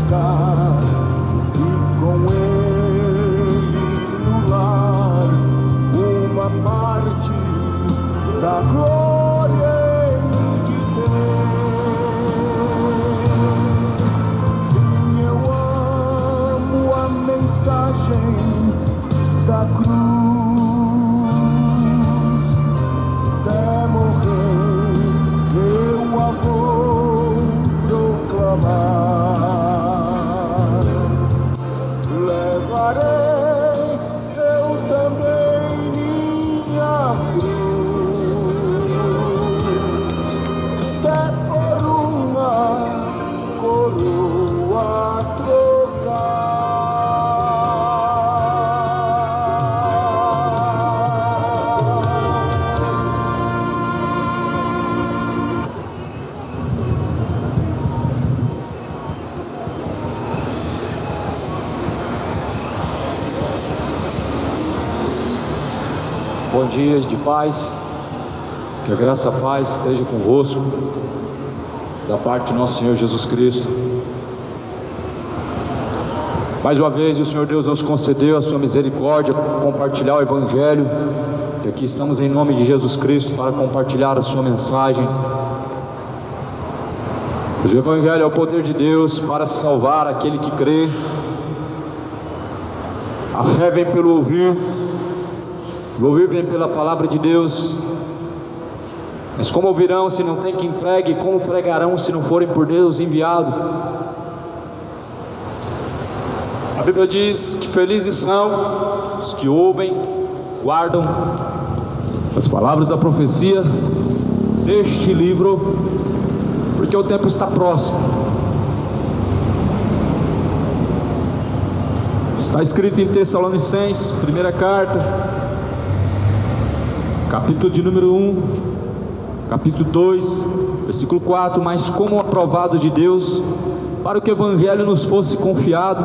ficar e com ele no lar uma parte da glória de Deus. Sim, eu amo a mensagem da cruz, até morrer eu a vou proclamar. Levarei eu também minha cruz, até por uma coroa trocar. Bom dia de paz, que a graça e a paz esteja convosco, da parte do nosso Senhor Jesus Cristo. Mais uma vez o Senhor Deus nos concedeu a sua misericórdia para compartilhar o Evangelho, e aqui estamos em nome de Jesus Cristo para compartilhar a sua mensagem. Pois o Evangelho é o poder de Deus para salvar aquele que crê. A fé vem pelo ouvir, o ouvir vem pela palavra de Deus. Mas como ouvirão se não tem quem pregue? Como pregarão se não forem por Deus enviados? A Bíblia diz que felizes são os que ouvem, guardam as palavras da profecia deste livro, porque o tempo está próximo. Está escrito em Tessalonicenses, primeira carta, capítulo de número 1, capítulo 2, versículo 4: mas como aprovado de Deus, para que o Evangelho nos fosse confiado,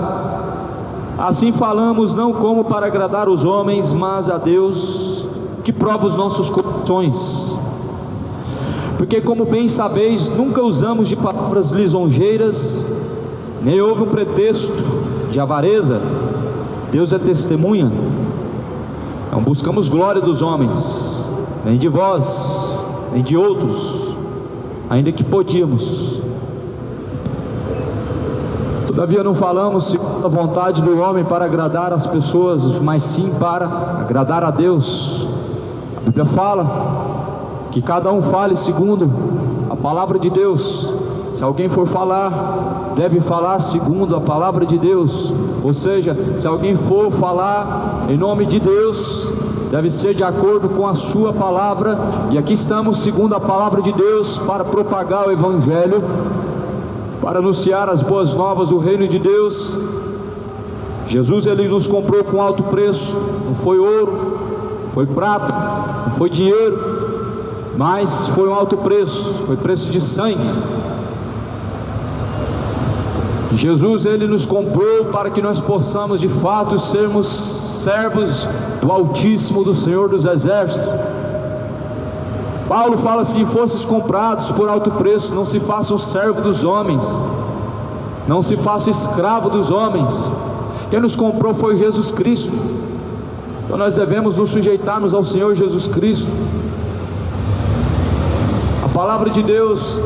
assim falamos, não como para agradar os homens, mas a Deus, que prova os nossos corações. Porque, como bem sabeis, nunca usamos de palavras lisonjeiras, nem houve um pretexto de avareza. Deus é testemunha. Não buscamos glória dos homens, nem de vós, nem de outros, ainda que podíamos. Todavia não falamos segundo a vontade do homem para agradar as pessoas, mas sim para agradar a Deus. A Bíblia fala que cada um fale segundo a palavra de Deus. Se alguém for falar, deve falar segundo a palavra de Deus. Ou seja, se alguém for falar em nome de Deus, deve ser de acordo com a sua palavra. E aqui estamos segundo a palavra de Deus para propagar o Evangelho, para anunciar as boas novas do reino de Deus. Jesus, ele nos comprou com alto preço. Não foi ouro, não foi prata, não foi dinheiro, mas foi um alto preço, foi preço de sangue. Jesus, ele nos comprou para que nós possamos de fato sermos servos do Altíssimo, do Senhor dos Exércitos. Paulo fala: se fosses comprados por alto preço, não se faça servo dos homens, não se faça escravo dos homens. Quem nos comprou foi Jesus Cristo. Então nós devemos nos sujeitarmos ao Senhor Jesus Cristo. A palavra de Deus,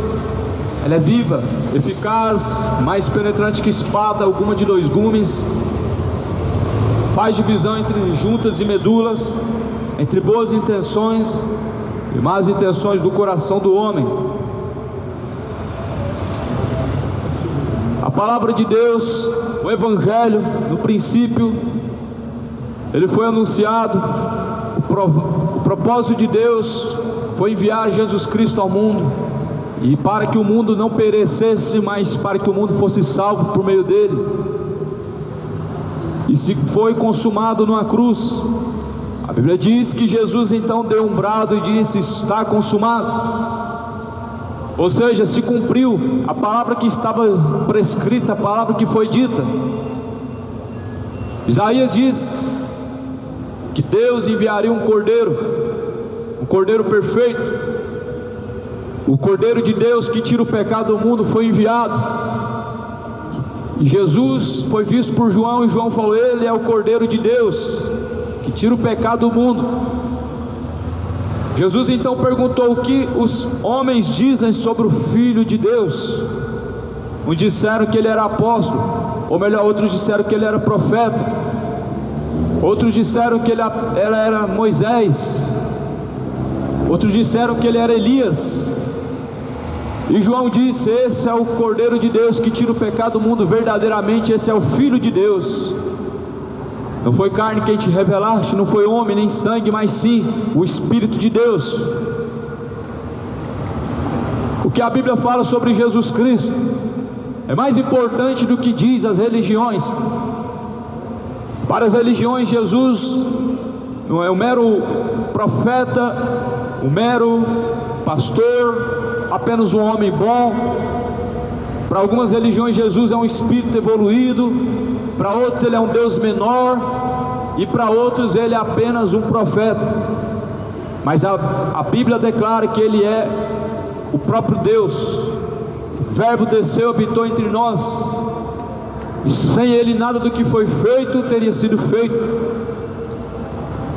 ela é viva, eficaz, mais penetrante que espada alguma de dois gumes, faz divisão entre juntas e medulas, entre boas intenções e más intenções do coração do homem. A palavra de Deus, o Evangelho, no princípio, ele foi anunciado. O propósito de Deus foi enviar Jesus Cristo ao mundo, e para que o mundo não perecesse, mas para que o mundo fosse salvo por meio dele. E se foi consumado numa cruz. A Bíblia diz que Jesus então deu um brado e disse: está consumado. Ou seja, se cumpriu a palavra que estava prescrita, a palavra que foi dita. Isaías diz que Deus enviaria um cordeiro perfeito. O Cordeiro de Deus que tira o pecado do mundo foi enviado. E Jesus foi visto por João, e João falou: ele é o Cordeiro de Deus, que tira o pecado do mundo. Jesus então perguntou: o que os homens dizem sobre o Filho de Deus? Uns disseram que ele era apóstolo, ou melhor, outros disseram que ele era profeta, outros disseram que ele era Moisés, outros disseram que ele era Elias. E João disse: esse é o Cordeiro de Deus que tira o pecado do mundo. Verdadeiramente esse é o Filho de Deus. Não foi carne quem te revelaste, não foi homem nem sangue, mas sim o Espírito de Deus. O que a Bíblia fala sobre Jesus Cristo é mais importante do que diz as religiões. Para as religiões, Jesus não é um mero profeta, um mero pastor, apenas um homem bom. Para algumas religiões, Jesus é um espírito evoluído. Para outros, ele é um Deus menor. E para outros, ele é apenas um profeta. Mas a Bíblia declara que ele é o próprio Deus. O Verbo desceu, habitou entre nós, e sem ele nada do que foi feito teria sido feito.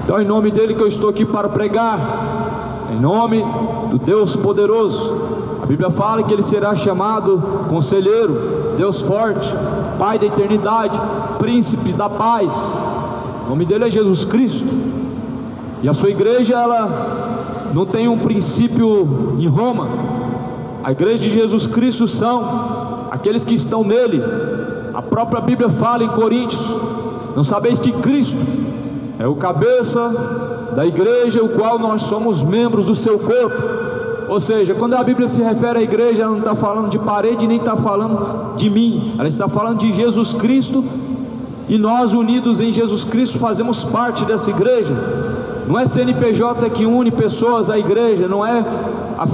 Então é em nome dele que eu estou aqui para pregar, em nome do Deus poderoso. A Bíblia fala que ele será chamado Conselheiro, Deus forte, Pai da eternidade, Príncipe da paz. O nome dele é Jesus Cristo. E a sua igreja, ela não tem um princípio em Roma. A igreja de Jesus Cristo são aqueles que estão nele. A própria Bíblia fala em Coríntios: não sabeis que Cristo é o cabeça da igreja, o qual nós somos membros do seu corpo. Ou seja, quando a Bíblia se refere à igreja, ela não está falando de parede, nem está falando de mim, ela está falando de Jesus Cristo. E nós, unidos em Jesus Cristo, fazemos parte dessa igreja. Não é CNPJ que une pessoas à igreja, não é a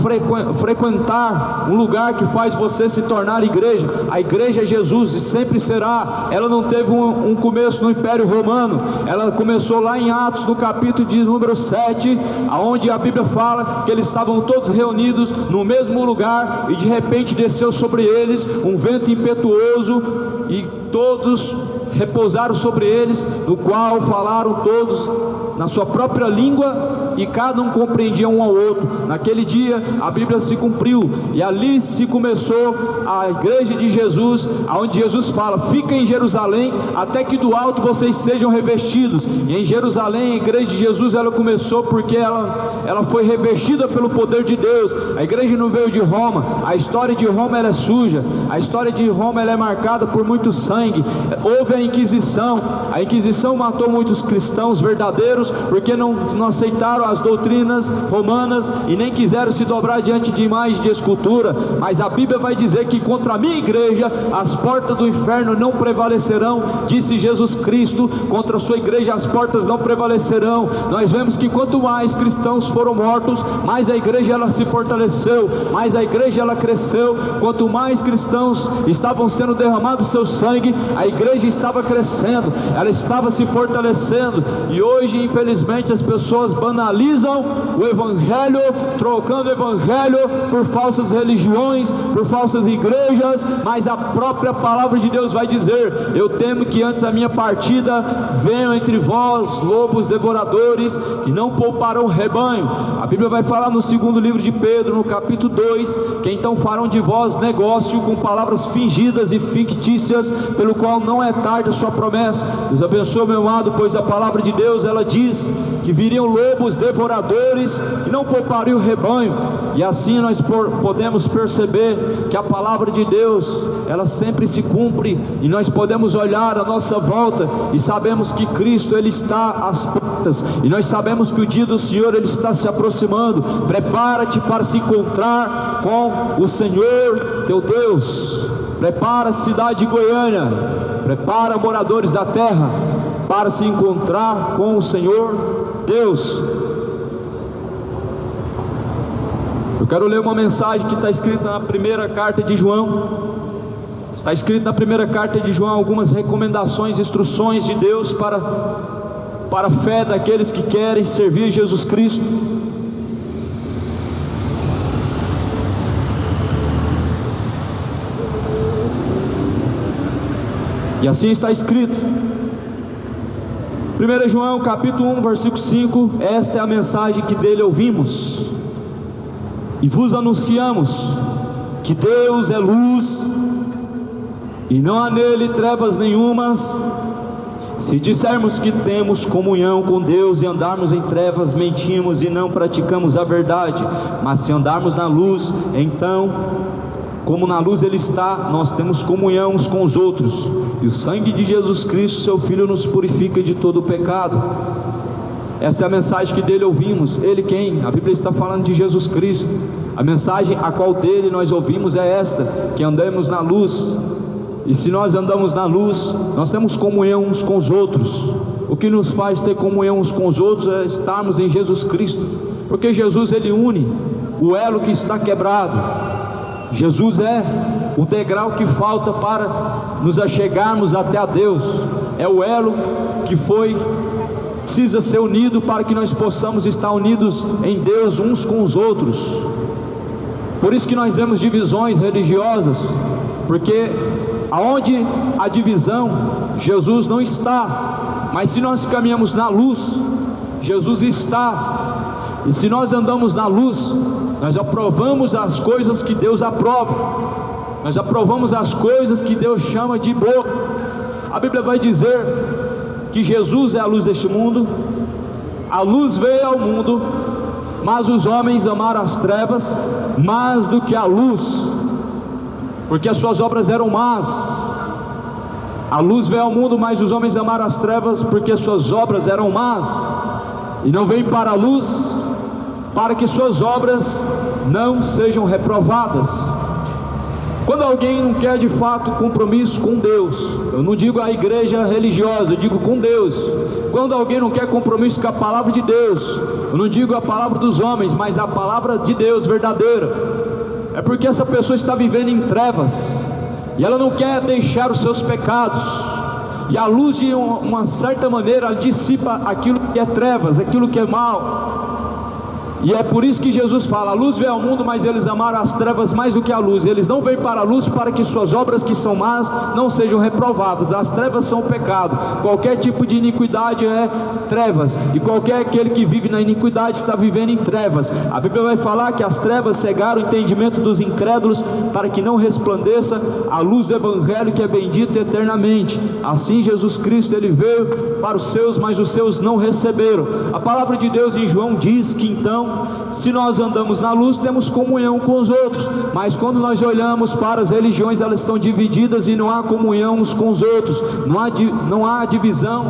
frequentar um lugar que faz você se tornar igreja. A igreja é Jesus e sempre será. Ela não teve um começo no Império Romano, ela começou lá em Atos, no capítulo de número 7, onde a Bíblia fala que eles estavam todos reunidos no mesmo lugar, e de repente desceu sobre eles um vento impetuoso, e todos repousaram sobre eles, no qual falaram todos na sua própria língua, e cada um compreendia um ao outro. Naquele dia a Bíblia se cumpriu, e ali se começou a igreja de Jesus, aonde Jesus fala: fica em Jerusalém, até que do alto vocês sejam revestidos. E em Jerusalém a igreja de Jesus, ela começou porque ela foi revestida pelo poder de Deus. A igreja não veio de Roma. A história de Roma, ela é suja. A história de Roma, ela é marcada por muito sangue. Houve a Inquisição. A Inquisição matou muitos cristãos verdadeiros, porque não aceitaram as doutrinas romanas e nem quiseram se dobrar diante de imagens de escultura. Mas a Bíblia vai dizer que contra a minha igreja as portas do inferno não prevalecerão, disse Jesus Cristo. Contra a sua igreja as portas não prevalecerão. Nós vemos que quanto mais cristãos foram mortos, mais a igreja ela se fortaleceu, mais a igreja ela cresceu. Quanto mais cristãos estavam sendo derramados seu sangue, a igreja estava crescendo, ela estava se fortalecendo. E hoje, infelizmente, as pessoas banalizam o evangelho, trocando o evangelho por falsas religiões, por falsas igrejas. Mas a própria palavra de Deus vai dizer: eu temo que antes da minha partida venham entre vós lobos devoradores, que não pouparão o rebanho. A Bíblia vai falar no segundo livro de Pedro, no capítulo 2, que então farão de vós negócio com palavras fingidas e fictícias, pelo qual não é tarde a sua promessa. Deus abençoe, meu amado, pois a palavra de Deus, ela diz que viriam lobos devoradores e não poupariam o rebanho. E assim nós podemos perceber que a palavra de Deus, ela sempre se cumpre, e nós podemos olhar à nossa volta e sabemos que Cristo, ele está às portas, e nós sabemos que o dia do Senhor, ele está se aproximando. Prepara-te para se encontrar com o Senhor teu Deus. Prepara a cidade de Goiânia, prepara moradores da terra para se encontrar com o Senhor Deus. Eu quero ler uma mensagem que está escrita na primeira carta de João. Está escrito na primeira carta de João algumas recomendações, instruções de Deus para a fé daqueles que querem servir Jesus Cristo. E assim está escrito, 1 João capítulo 1, versículo 5, esta é a mensagem que dele ouvimos e vos anunciamos, que Deus é luz e não há nele trevas nenhumas. Se dissermos que temos comunhão com Deus e andarmos em trevas, mentimos e não praticamos a verdade. Mas se andarmos na luz, então, como na luz ele está, nós temos comunhão uns com os outros, e o sangue de Jesus Cristo, seu Filho, nos purifica de todo o pecado. Esta é a mensagem que dele ouvimos. Ele quem? A Bíblia está falando de Jesus Cristo. A mensagem a qual dele nós ouvimos é esta, que andamos na luz. E se nós andamos na luz, nós temos comunhão uns com os outros. O que nos faz ter comunhão uns com os outros é estarmos em Jesus Cristo, porque Jesus ele une o elo que está quebrado. Jesus é o degrau que falta para nos achegarmos até a Deus. É o elo que precisa ser unido para que nós possamos estar unidos em Deus uns com os outros. Por isso que nós vemos divisões religiosas, porque aonde a divisão, Jesus não está. Mas se nós caminhamos na luz, Jesus está. E se nós andamos na luz, nós aprovamos as coisas que Deus aprova, nós aprovamos as coisas que Deus chama de boa. A Bíblia vai dizer que Jesus é a luz deste mundo. A luz veio ao mundo, mas os homens amaram as trevas mais do que a luz, porque as suas obras eram más. A luz veio ao mundo, mas os homens amaram as trevas, porque as suas obras eram más, e não veio para a luz, para que suas obras não sejam reprovadas. Quando alguém não quer de fato compromisso com Deus, eu não digo a igreja religiosa, eu digo com Deus. Quando alguém não quer compromisso com a palavra de Deus, eu não digo a palavra dos homens, mas a palavra de Deus verdadeira, é porque essa pessoa está vivendo em trevas, e ela não quer deixar os seus pecados, e a luz de uma certa maneira dissipa aquilo que é trevas, aquilo que é mal. E é por isso que Jesus fala, a luz veio ao mundo, mas eles amaram as trevas mais do que a luz. Eles não vêm para a luz para que suas obras que são más não sejam reprovadas. As trevas são pecado, qualquer tipo de iniquidade é trevas, e qualquer aquele que vive na iniquidade está vivendo em trevas. A Bíblia vai falar que as trevas cegaram o entendimento dos incrédulos, para que não resplandeça a luz do Evangelho, que é bendito eternamente. Assim Jesus Cristo ele veio para os seus, mas os seus não receberam. A palavra de Deus em João diz que então, se nós andamos na luz, temos comunhão com os outros. Mas quando nós olhamos para as religiões, elas estão divididas e não há comunhão uns com os outros. Não há divisão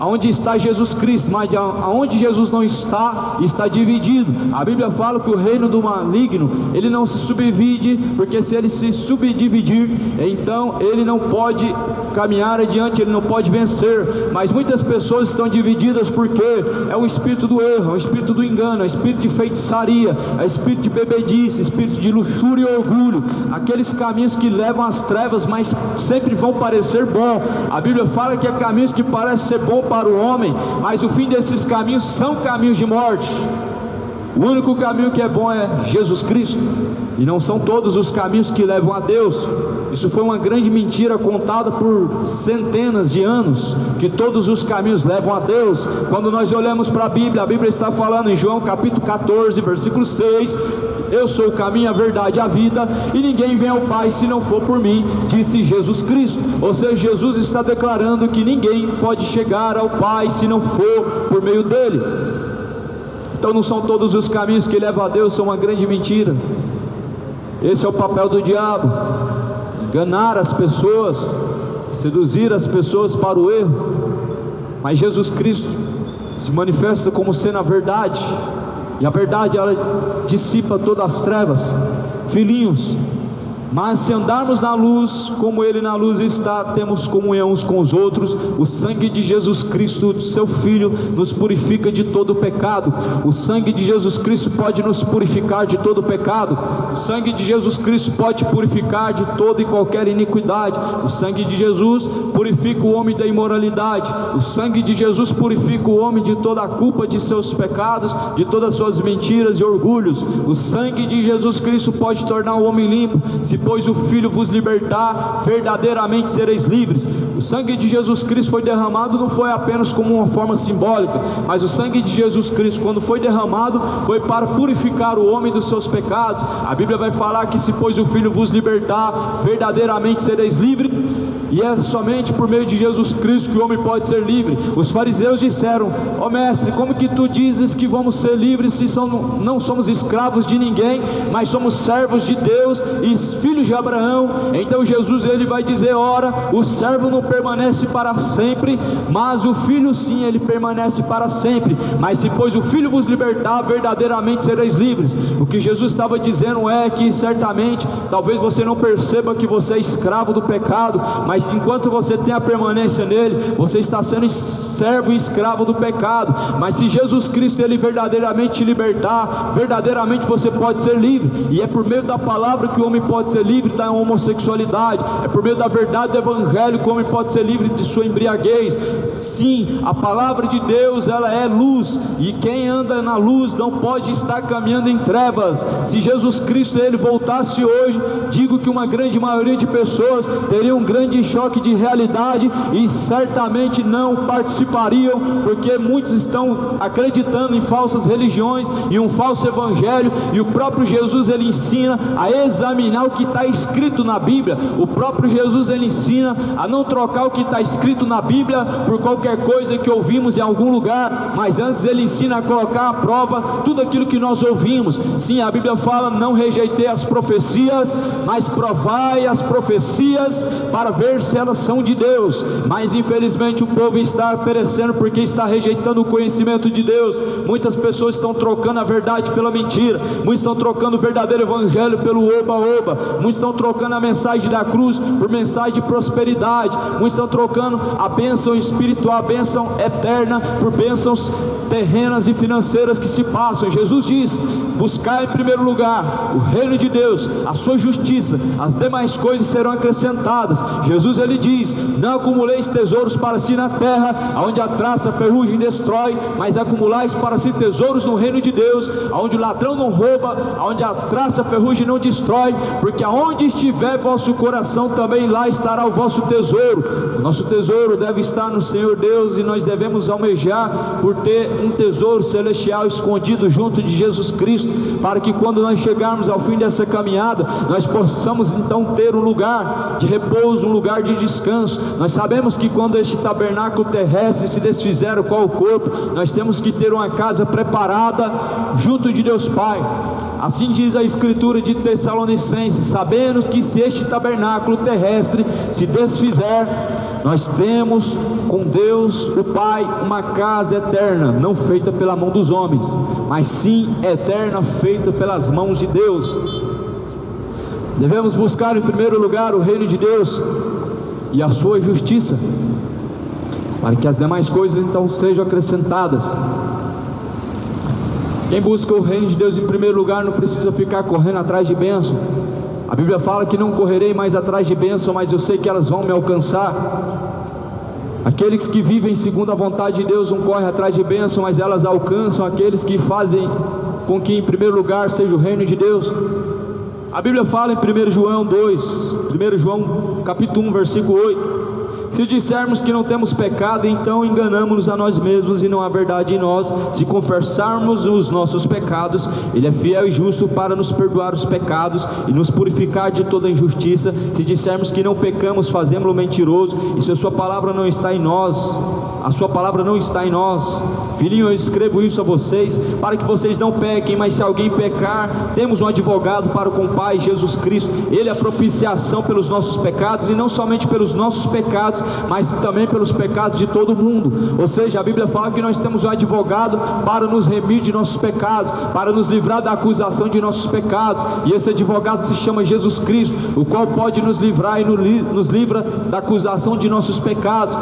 aonde está Jesus Cristo, mas aonde Jesus não está, está dividido. A Bíblia fala que o reino do maligno, ele não se subdivide, porque se ele se subdividir, então ele não pode caminhar adiante, ele não pode vencer. Mas muitas pessoas estão divididas porque é o espírito do erro, é o espírito do engano, é o espírito de feitiçaria, é o espírito de bebedice, espírito de luxúria e orgulho, aqueles caminhos que levam às trevas, mas sempre vão parecer bom. A Bíblia fala que é caminhos que parecem ser bom para o homem, mas o fim desses caminhos são caminhos de morte. O único caminho que é bom é Jesus Cristo, e não são todos os caminhos que levam a Deus. Isso foi uma grande mentira contada por centenas de anos, que todos os caminhos levam a Deus. Quando nós olhamos para a Bíblia está falando em João capítulo 14, versículo 6, eu sou o caminho, a verdade e a vida, e ninguém vem ao Pai se não for por mim, disse Jesus Cristo. Ou seja, Jesus está declarando que ninguém pode chegar ao Pai se não for por meio dele. Então não são todos os caminhos que levam a Deus, são uma grande mentira. Esse é o papel do diabo, enganar as pessoas, seduzir as pessoas para o erro. Mas Jesus Cristo se manifesta como sendo a verdade, e a verdade ela dissipa todas as trevas. Filhinhos, mas se andarmos na luz, como Ele na luz está, temos comunhão uns com os outros. O sangue de Jesus Cristo, seu Filho, nos purifica de todo pecado. O sangue de Jesus Cristo pode nos purificar de todo pecado. O sangue de Jesus Cristo pode purificar de toda e qualquer iniquidade. O sangue de Jesus purifica o homem da imoralidade. O sangue de Jesus purifica o homem de toda a culpa de seus pecados, de todas as suas mentiras e orgulhos. O sangue de Jesus Cristo pode tornar o homem limpo. Se pois o Filho vos libertar, verdadeiramente sereis livres. O sangue de Jesus Cristo foi derramado, não foi apenas como uma forma simbólica, mas o sangue de Jesus Cristo, quando foi derramado, foi para purificar o homem dos seus pecados. A Bíblia vai falar que se pois o Filho vos libertar, verdadeiramente sereis livres. E é somente por meio de Jesus Cristo que o homem pode ser livre. Os fariseus disseram: ó mestre, como que tu dizes que vamos ser livres se não somos escravos de ninguém, mas somos servos de Deus e filhos de Abraão? Então Jesus ele vai dizer: ora, o servo não permanece para sempre, mas o filho sim, ele permanece para sempre. Mas se pois o Filho vos libertar, verdadeiramente sereis livres. O que Jesus estava dizendo é que certamente, talvez você não perceba que você é escravo do pecado, mas enquanto você tem a permanência nele, você está sendo servo e escravo do pecado. Mas se Jesus Cristo ele verdadeiramente te libertar, verdadeiramente você pode ser livre. E é por meio da palavra que o homem pode ser livre da homossexualidade, é por meio da verdade do evangelho que o homem pode ser livre de sua embriaguez. Sim, a palavra de Deus ela é luz, e quem anda na luz não pode estar caminhando em trevas. Se Jesus Cristo ele voltasse hoje, digo que uma grande maioria de pessoas teria um grande choque de realidade e certamente não participariam, porque muitos estão acreditando em falsas religiões e um falso evangelho. E o próprio Jesus ele ensina a examinar o que está escrito na Bíblia. O próprio Jesus ele ensina a não trocar o que está escrito na Bíblia por qualquer coisa que ouvimos em algum lugar, mas antes ele ensina a colocar à prova tudo aquilo que nós ouvimos. Sim, a Bíblia fala: não rejeitei as profecias, mas provai as profecias para ver se elas são de Deus. Mas infelizmente o povo está perecendo porque está rejeitando o conhecimento de Deus. Muitas pessoas estão trocando a verdade pela mentira, muitos estão trocando o verdadeiro evangelho pelo oba-oba, muitos estão trocando a mensagem da cruz por mensagem de prosperidade, muitos estão trocando a bênção espiritual, a bênção eterna, por bênçãos terrenas e financeiras que se passam. Jesus diz: buscar em primeiro lugar o reino de Deus, a sua justiça, as demais coisas serão acrescentadas. Jesus ele diz: não acumuleis tesouros para si na terra, onde a traça, a ferrugem destrói, mas acumulais para si tesouros no reino de Deus, onde o ladrão não rouba, onde a traça, a ferrugem não destrói, porque aonde estiver vosso coração, também lá estará o vosso tesouro. O nosso tesouro deve estar no Senhor Deus, e nós devemos almejar por ter um tesouro celestial escondido junto de Jesus Cristo, para que quando nós chegarmos ao fim dessa caminhada, nós possamos então ter um lugar de repouso, um lugar de descanso. Nós sabemos que quando este tabernáculo terrestre se desfizer com o corpo, nós temos que ter uma casa preparada junto de Deus Pai. Assim diz a Escritura de Tessalonicenses: sabendo que se este tabernáculo terrestre se desfizer, nós temos com Deus o Pai uma casa eterna, não feita pela mão dos homens, mas sim eterna, feita pelas mãos de Deus. Devemos buscar em primeiro lugar o reino de Deus e a sua justiça, para que as demais coisas então sejam acrescentadas. Quem busca o reino de Deus em primeiro lugar não precisa ficar correndo atrás de bênção. A Bíblia fala que não correrei mais atrás de bênção, mas eu sei que elas vão me alcançar. Aqueles que vivem segundo a vontade de Deus não correm atrás de bênção, mas elas alcançam aqueles que fazem com que em primeiro lugar seja o reino de Deus. A Bíblia fala em 1 João 2, 1 João capítulo 1, versículo 8: se dissermos que não temos pecado, então enganamos-nos a nós mesmos e não há verdade em nós. Se confessarmos os nossos pecados, Ele é fiel e justo para nos perdoar os pecados e nos purificar de toda injustiça. Se dissermos que não pecamos, fazemos-lo mentiroso, e se a sua palavra não está em nós, a sua palavra não está em nós. Filhinho, eu escrevo isso a vocês para que vocês não pequem, mas se alguém pecar, temos um advogado para com o Pai, Jesus Cristo. Ele é a propiciação pelos nossos pecados, e não somente pelos nossos pecados, mas também pelos pecados de todo mundo. Ou seja, a Bíblia fala que nós temos um advogado para nos remir de nossos pecados, para nos livrar da acusação de nossos pecados, e esse advogado se chama Jesus Cristo, o qual pode nos livrar e nos livra da acusação de nossos pecados.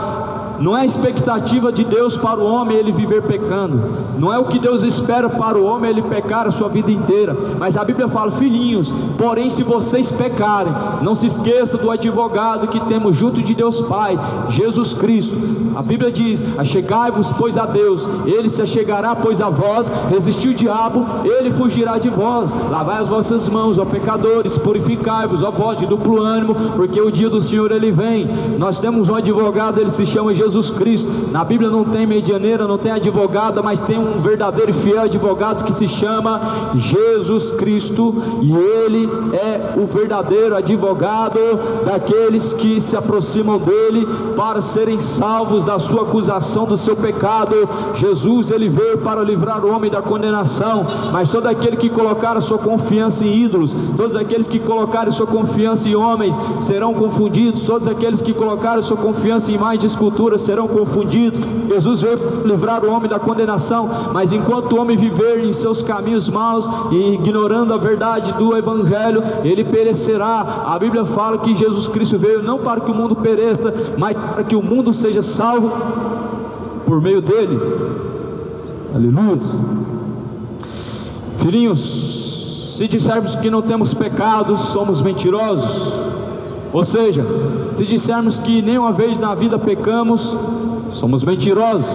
Não é a expectativa de Deus para o homem ele viver pecando. Não é o que Deus espera para o homem ele pecar a sua vida inteira. Mas a Bíblia fala: filhinhos, porém se vocês pecarem, não se esqueça do advogado que temos junto de Deus Pai, Jesus Cristo. A Bíblia diz: achegai-vos pois a Deus, Ele se achegará pois a vós. Resistir o diabo, Ele fugirá de vós. Lavai as vossas mãos, ó pecadores, purificai-vos, ó vós de duplo ânimo, porque o dia do Senhor ele vem. Nós temos um advogado, ele se chama Jesus Cristo. Na Bíblia não tem medianeira, não tem advogada, mas tem um verdadeiro e fiel advogado que se chama Jesus Cristo, e Ele é o verdadeiro advogado daqueles que se aproximam dele para serem salvos da sua acusação, do seu pecado. Jesus, ele veio para livrar o homem da condenação, mas todo aquele que colocar a sua confiança em ídolos, todos aqueles que colocarem sua confiança em homens serão confundidos, todos aqueles que colocarem sua confiança em imagens de esculturas serão confundidos. Jesus veio livrar o homem da condenação, mas enquanto o homem viver em seus caminhos maus e ignorando a verdade do Evangelho, ele perecerá. A Bíblia fala que Jesus Cristo veio não para que o mundo pereça, mas para que o mundo seja salvo por meio dele. Aleluia. Filhinhos, se dissermos que não temos pecados, somos mentirosos. Ou seja, se dissermos que nenhuma vez na vida pecamos, somos mentirosos.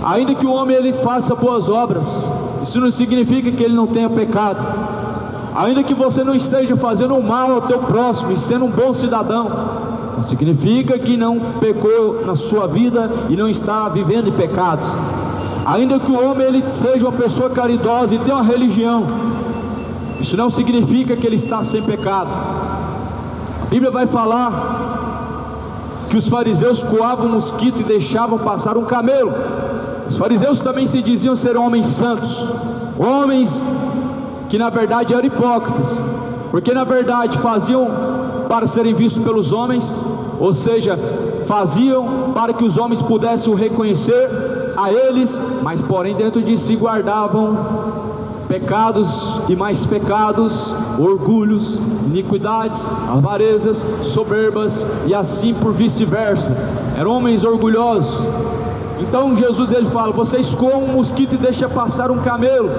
Ainda que o homem ele faça boas obras, isso não significa que ele não tenha pecado. Ainda que você não esteja fazendo o mal ao teu próximo e sendo um bom cidadão, não significa que não pecou na sua vida e não está vivendo em pecados. Ainda que o homem ele seja uma pessoa caridosa e tenha uma religião, isso não significa que ele está sem pecado. A Bíblia vai falar que os fariseus coavam um mosquito e deixavam passar um camelo. Os fariseus também se diziam ser homens santos, homens que na verdade eram hipócritas, porque na verdade faziam para serem vistos pelos homens, ou seja, faziam para que os homens pudessem o reconhecer a eles, mas porém dentro de si guardavam pecados e mais pecados, orgulhos, iniquidades, avarezas, soberbas e assim por vice-versa. Eram homens orgulhosos. Então Jesus ele fala: vocês coam um mosquito e deixam passar um camelo.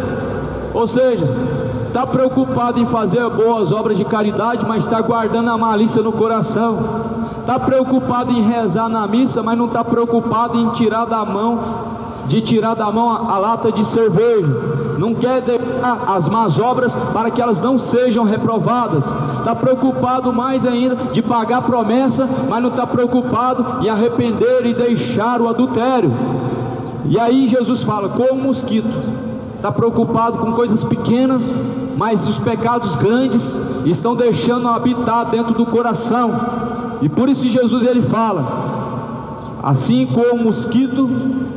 Ou seja, está preocupado em fazer boas obras de caridade, mas está guardando a malícia no coração. Está preocupado em rezar na missa, mas não está preocupado em tirar da mão a lata de cerveja. Não quer deixar as más obras para que elas não sejam reprovadas. Está preocupado mais ainda de pagar a promessa, mas não está preocupado em arrepender e deixar o adultério. E aí Jesus fala: como um mosquito. Está preocupado com coisas pequenas, mas os pecados grandes estão deixando habitar dentro do coração. E por isso Jesus ele fala: assim como um mosquito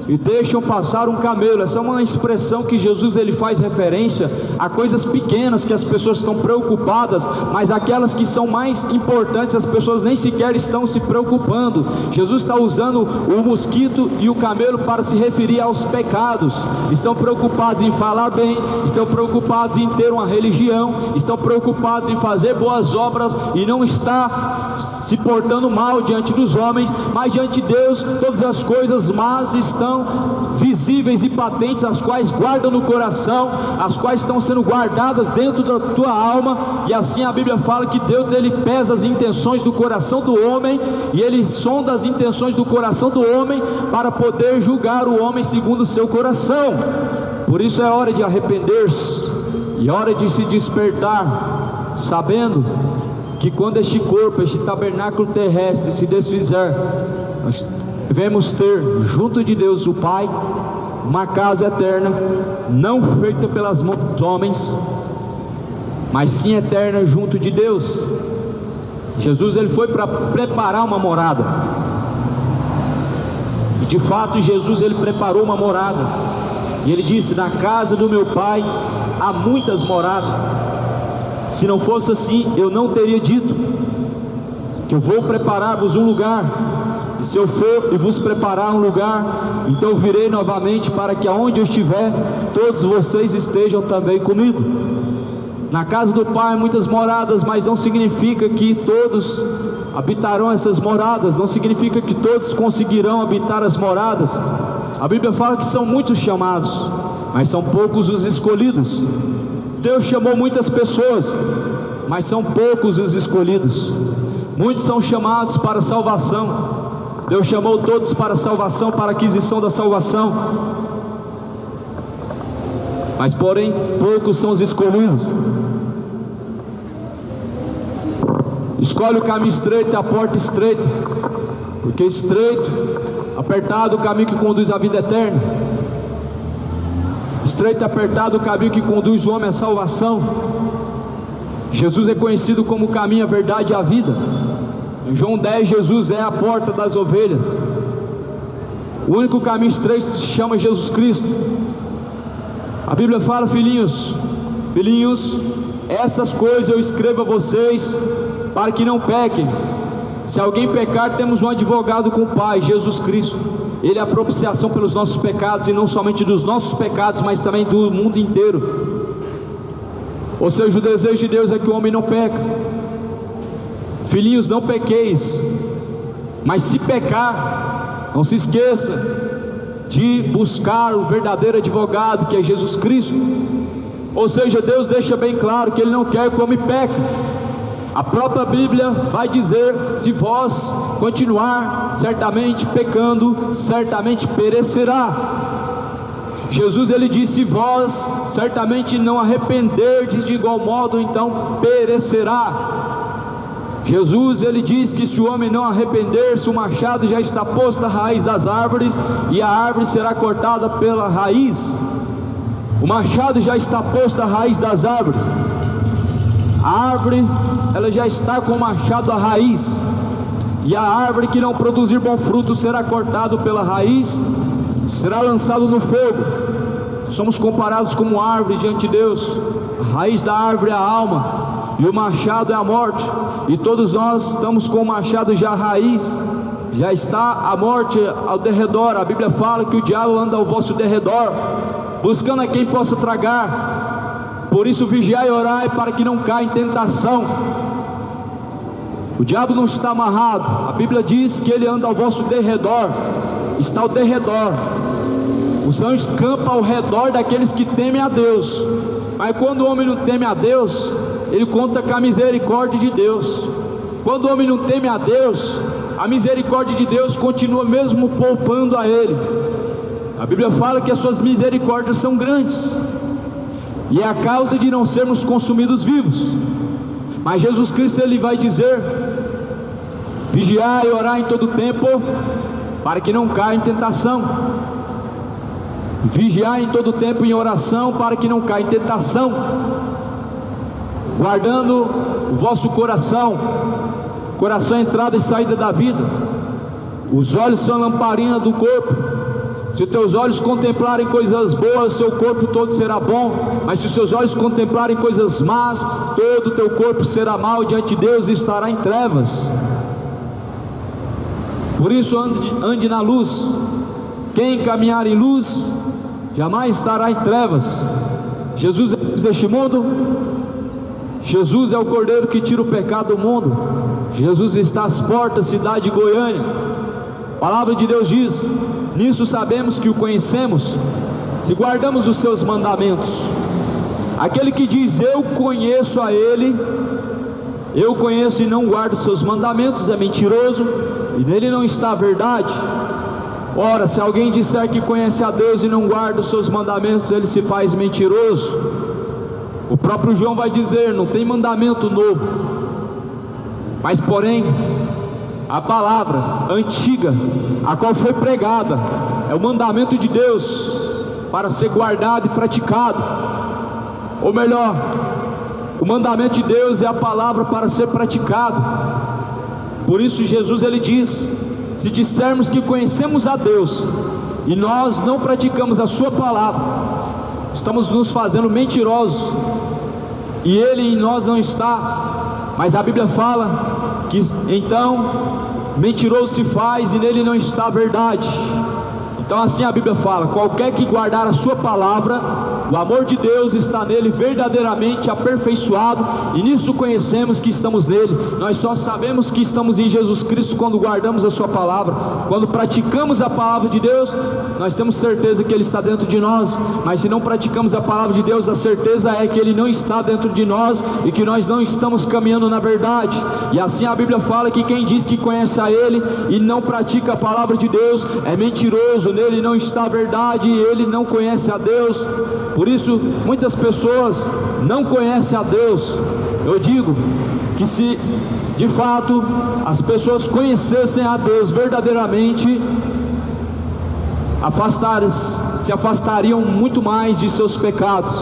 e deixam passar um camelo. Essa é uma expressão que Jesus ele faz referência a coisas pequenas que as pessoas estão preocupadas, mas aquelas que são mais importantes as pessoas nem sequer estão se preocupando. Jesus está usando o mosquito e o camelo para se referir aos pecados. Estão preocupados em falar bem, estão preocupados em ter uma religião, estão preocupados em fazer boas obras e não está se portando mal diante dos homens, mas diante de Deus todas as coisas más estão visíveis e patentes, as quais guardam no coração, as quais estão sendo guardadas dentro da tua alma. E assim a Bíblia fala que Deus ele pesa as intenções do coração do homem, e ele sonda as intenções do coração do homem para poder julgar o homem segundo o seu coração. Por isso é hora de arrepender-se e hora de se despertar, sabendo que quando este corpo, este tabernáculo terrestre se desfizer, nós devemos ter junto de Deus o Pai uma casa eterna, não feita pelas mãos dos homens, mas sim eterna junto de Deus. Jesus ele foi para preparar uma morada, e de fato Jesus ele preparou uma morada, e ele disse: na casa do meu Pai há muitas moradas. Se não fosse assim, eu não teria dito que eu vou preparar-vos um lugar. E se eu for e vos preparar um lugar, então virei novamente para que aonde eu estiver, todos vocês estejam também comigo. Na casa do Pai há muitas moradas, mas não significa que todos habitarão essas moradas. Não significa que todos conseguirão habitar as moradas. A Bíblia fala que são muitos chamados, mas são poucos os escolhidos. Deus chamou muitas pessoas, mas são poucos os escolhidos. Muitos são chamados para a salvação. Deus chamou todos para a salvação, para a aquisição da salvação, mas porém poucos são os escolhidos. Escolhe o caminho estreito e a porta estreita, porque estreito, apertado o caminho que conduz à vida eterna. Estreito e apertado o caminho que conduz o homem à salvação. Jesus é conhecido como o caminho, a verdade e a vida. Em João 10, Jesus é a porta das ovelhas. O único caminho estreito se chama Jesus Cristo. A Bíblia fala: filhinhos, essas coisas eu escrevo a vocês para que não pequem. Se alguém pecar, temos um advogado com o Pai, Jesus Cristo. Ele é a propiciação pelos nossos pecados, e não somente dos nossos pecados, mas também do mundo inteiro. Ou seja, o desejo de Deus é que o homem não peca. Filhinhos, não pequeis, mas se pecar, não se esqueça de buscar o verdadeiro advogado, que é Jesus Cristo. Ou seja, Deus deixa bem claro que Ele não quer que o homem peque. A própria Bíblia vai dizer: se vós continuar certamente pecando, certamente perecerá. Jesus, ele disse: se vós certamente não arrependerdes, de igual modo, então perecerá. Jesus, ele diz que se o homem não arrepender-se, o machado já está posto à raiz das árvores, e a árvore será cortada pela raiz. O machado já está posto à raiz das árvores. A árvore, ela já está com o machado à raiz, e a árvore que não produzir bom fruto será cortado pela raiz, será lançado no fogo. Somos comparados como árvore diante de Deus. A raiz da árvore é a alma, e o machado é a morte, e todos nós estamos com o machado já à raiz. Já está a morte ao derredor. A Bíblia fala que o diabo anda ao vosso derredor, buscando a quem possa tragar. Por isso vigiai e orai, para que não caia em tentação. O diabo não está amarrado. A Bíblia diz que ele anda ao vosso derredor. Está ao derredor. Os anjos campam ao redor daqueles que temem a Deus. Mas quando o homem não teme a Deus, ele conta com a misericórdia de Deus. Quando o homem não teme a Deus, a misericórdia de Deus continua mesmo poupando a ele. A Bíblia fala que as suas misericórdias são grandes, e é a causa de não sermos consumidos vivos. Mas Jesus Cristo, ele vai dizer: vigiar e orar em todo tempo, para que não caia em tentação. Vigiar em todo tempo em oração, para que não caia em tentação, guardando o vosso coração. Coração, entrada e saída da vida. Os olhos são a lamparina do corpo. Se os teus olhos contemplarem coisas boas, seu corpo todo será bom. Mas se os seus olhos contemplarem coisas más, todo o teu corpo será mau diante de Deus, e estará em trevas. Por isso ande na luz. Quem caminhar em luz jamais estará em trevas. Jesus é a luz deste mundo. Jesus é o Cordeiro que tira o pecado do mundo. Jesus está às portas, cidade de Goiânia. A palavra de Deus diz: nisso sabemos que o conhecemos, se guardamos os seus mandamentos. Aquele que diz eu conheço a Ele, eu conheço e não guardo os seus mandamentos, é mentiroso, e nele não está a verdade. Ora, se alguém disser que conhece a Deus e não guarda os seus mandamentos, ele se faz mentiroso. O próprio João vai dizer: não tem mandamento novo, mas porém a palavra antiga, a qual foi pregada, é o mandamento de Deus para ser guardado e praticado. Ou melhor, o mandamento de Deus é a palavra para ser praticado. Por isso Jesus, ele diz: se dissermos que conhecemos a Deus e nós não praticamos a sua palavra, estamos nos fazendo mentirosos, e Ele em nós não está. Mas a Bíblia fala que então mentiroso se faz e nele não está a verdade. Então assim a Bíblia fala: qualquer que guardar a sua palavra, o amor de Deus está nele verdadeiramente aperfeiçoado, e nisso conhecemos que estamos nele. Nós só sabemos que estamos em Jesus Cristo quando guardamos a sua palavra, quando praticamos a palavra de Deus. Nós temos certeza que ele está dentro de nós, mas se não praticamos a palavra de Deus, a certeza é que ele não está dentro de nós e que nós não estamos caminhando na verdade. E assim a Bíblia fala que quem diz que conhece a ele e não pratica a palavra de Deus é mentiroso, nele não está a verdade e ele não conhece a Deus. Por isso muitas pessoas não conhecem a Deus. Eu digo que se de fato as pessoas conhecessem a Deus verdadeiramente, se afastariam muito mais de seus pecados.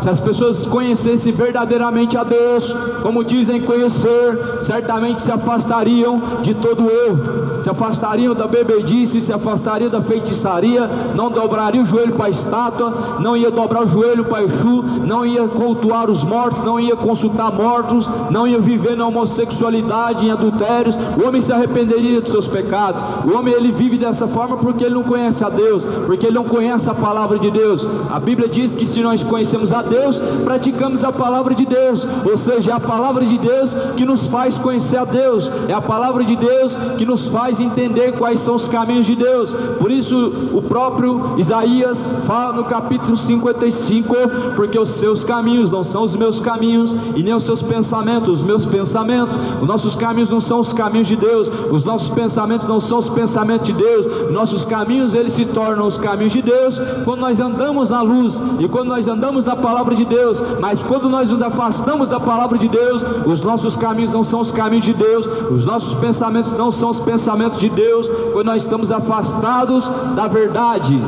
Se as pessoas conhecessem verdadeiramente a Deus, como dizem conhecer, certamente se afastariam de todo erro, se afastariam da bebedice, se afastariam da feitiçaria, não dobrariam o joelho para a estátua, não ia dobrar o joelho para Exu, não ia cultuar os mortos, não ia consultar mortos, não ia viver na homossexualidade, em adultérios. O homem se arrependeria dos seus pecados. O homem, ele vive dessa forma porque ele não conhece a Deus, porque ele não conhece a palavra de Deus. A Bíblia diz que se nós conhecemos a Deus, praticamos a palavra de Deus, ou seja, é a palavra de Deus que nos faz conhecer a Deus, é a palavra de Deus que nos faz entender quais são os caminhos de Deus. Por isso o próprio Isaías fala no capítulo 55, porque os seus caminhos não são os meus caminhos, e nem os seus pensamentos os meus pensamentos. Os nossos caminhos não são os caminhos de Deus, os nossos pensamentos não são os pensamentos de Deus. Nossos caminhos, eles se tornam os caminhos de Deus quando nós andamos na luz e quando nós andamos na palavra de Deus. Mas quando nós nos afastamos da palavra de Deus, os nossos caminhos não são os caminhos de Deus, os nossos pensamentos não são os pensamentos de Deus, quando nós estamos afastados da verdade.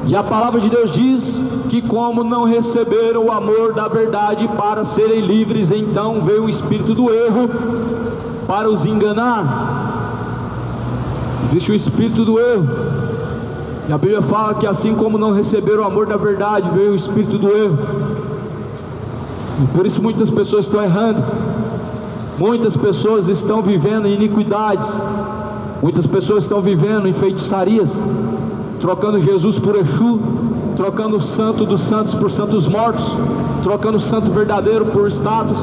E a palavra de Deus diz que como não receberam o amor da verdade para serem livres, então veio o espírito do erro para os enganar. Existe o espírito do erro, e a Bíblia fala que assim como não receberam o amor da verdade, veio o espírito do erro. E por isso muitas pessoas estão errando, muitas pessoas estão vivendo em iniquidades, muitas pessoas estão vivendo em feitiçarias, trocando Jesus por Exu, trocando o santo dos santos por santos mortos, trocando o santo verdadeiro por status,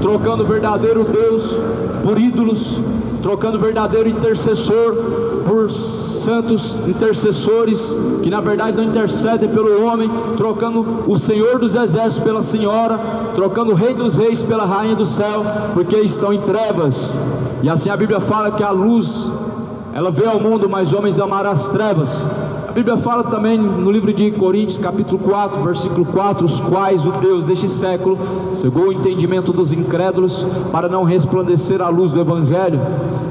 trocando o verdadeiro Deus por ídolos, trocando o verdadeiro intercessor por santos intercessores que na verdade não intercedem pelo homem, trocando o Senhor dos exércitos pela Senhora, trocando o Rei dos reis pela Rainha do céu, porque estão em trevas. E assim a Bíblia fala que a luz, ela veio ao mundo, mas homens amaram as trevas. A Bíblia fala também no livro de Coríntios, capítulo 4, versículo 4, os quais o Deus deste século cegou o entendimento dos incrédulos para não resplandecer a luz do Evangelho.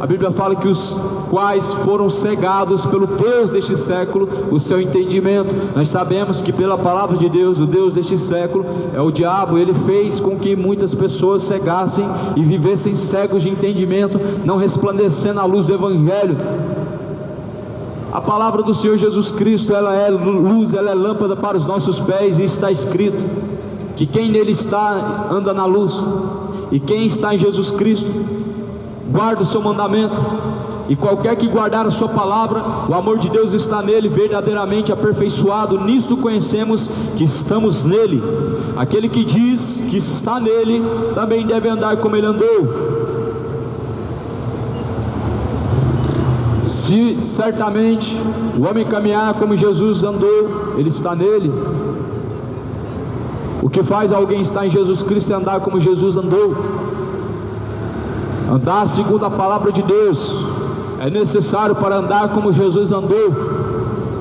A Bíblia fala que os quais foram cegados pelo Deus deste século o seu entendimento. Nós sabemos que pela palavra de Deus, o Deus deste século é o diabo. Ele fez com que muitas pessoas cegassem e vivessem cegos de entendimento, não resplandecendo a luz do Evangelho. A palavra do Senhor Jesus Cristo, ela é luz, ela é lâmpada para os nossos pés, e está escrito que quem nele está, anda na luz, e quem está em Jesus Cristo, guarda o seu mandamento, e qualquer que guardar a sua palavra, o amor de Deus está nele, verdadeiramente aperfeiçoado. Nisto conhecemos que estamos nele. Aquele que diz que está nele, também deve andar como ele andou. Se certamente o homem caminhar como Jesus andou, ele está nele. O que faz alguém estar em Jesus Cristo é andar como Jesus andou, andar segundo a palavra de Deus. É necessário para andar como Jesus andou,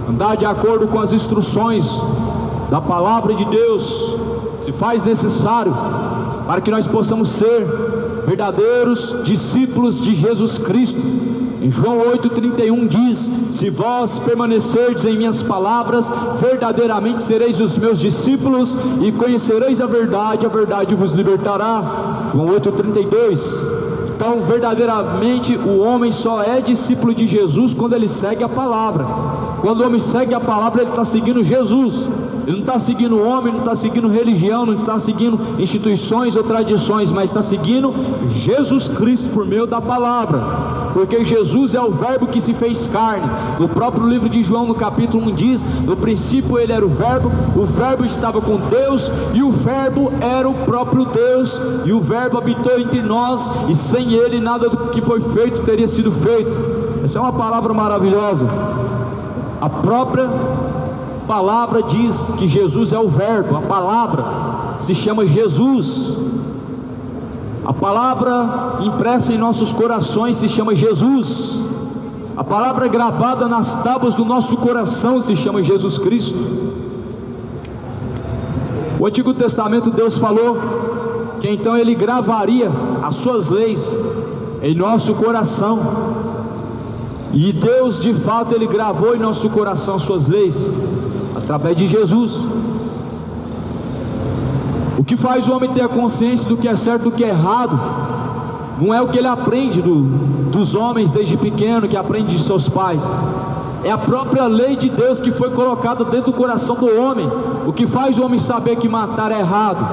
andar de acordo com as instruções da palavra de Deus. Se faz necessário para que nós possamos ser verdadeiros discípulos de Jesus Cristo. Em João 8,31 diz: se vós permanecerdes em minhas palavras, verdadeiramente sereis os meus discípulos, e conhecereis a verdade vos libertará. João 8,32. Então verdadeiramente o homem só é discípulo de Jesus quando ele segue a palavra. Quando o homem segue a palavra, ele está seguindo Jesus. Ele não está seguindo o homem, não está seguindo religião, não está seguindo instituições ou tradições, mas está seguindo Jesus Cristo por meio da palavra. porque Jesus é o verbo que se fez carne. No próprio livro de João, no capítulo 1 diz: no princípio ele era o verbo estava com Deus, e o verbo era o próprio Deus, e o verbo habitou entre nós, e sem ele nada do que foi feito teria sido feito. Essa é uma palavra maravilhosa. A própria palavra diz que Jesus é o verbo, a palavra se chama Jesus. A palavra impressa em nossos corações se chama Jesus. A palavra gravada nas tábuas do nosso coração se chama Jesus Cristo. O Antigo Testamento, Deus falou que então Ele gravaria as suas leis em nosso coração. E Deus, de fato, Ele gravou em nosso coração as suas leis através de Jesus. O que faz o homem ter a consciência do que é certo e do que é errado não é o que ele aprende dos homens desde pequeno, que aprende de seus pais. É a própria lei de Deus que foi colocada dentro do coração do homem. O que faz o homem saber que matar é errado,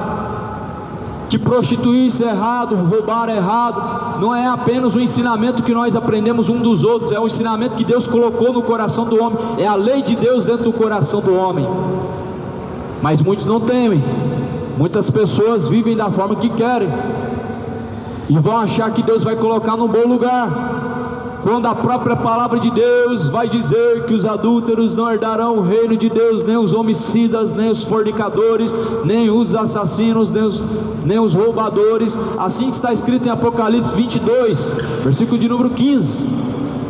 que prostituir-se é errado, roubar é errado, não é apenas um ensinamento que nós aprendemos um dos outros, é o ensinamento que Deus colocou no coração do homem, é a lei de Deus dentro do coração do homem. Mas muitos não temem. Muitas pessoas vivem da forma que querem e vão achar que Deus vai colocar num bom lugar, quando a própria palavra de Deus vai dizer que os adúlteros não herdarão o reino de Deus, nem os homicidas, nem os fornicadores, nem os assassinos, nem os roubadores. Assim que está escrito em Apocalipse 22, versículo de número 15.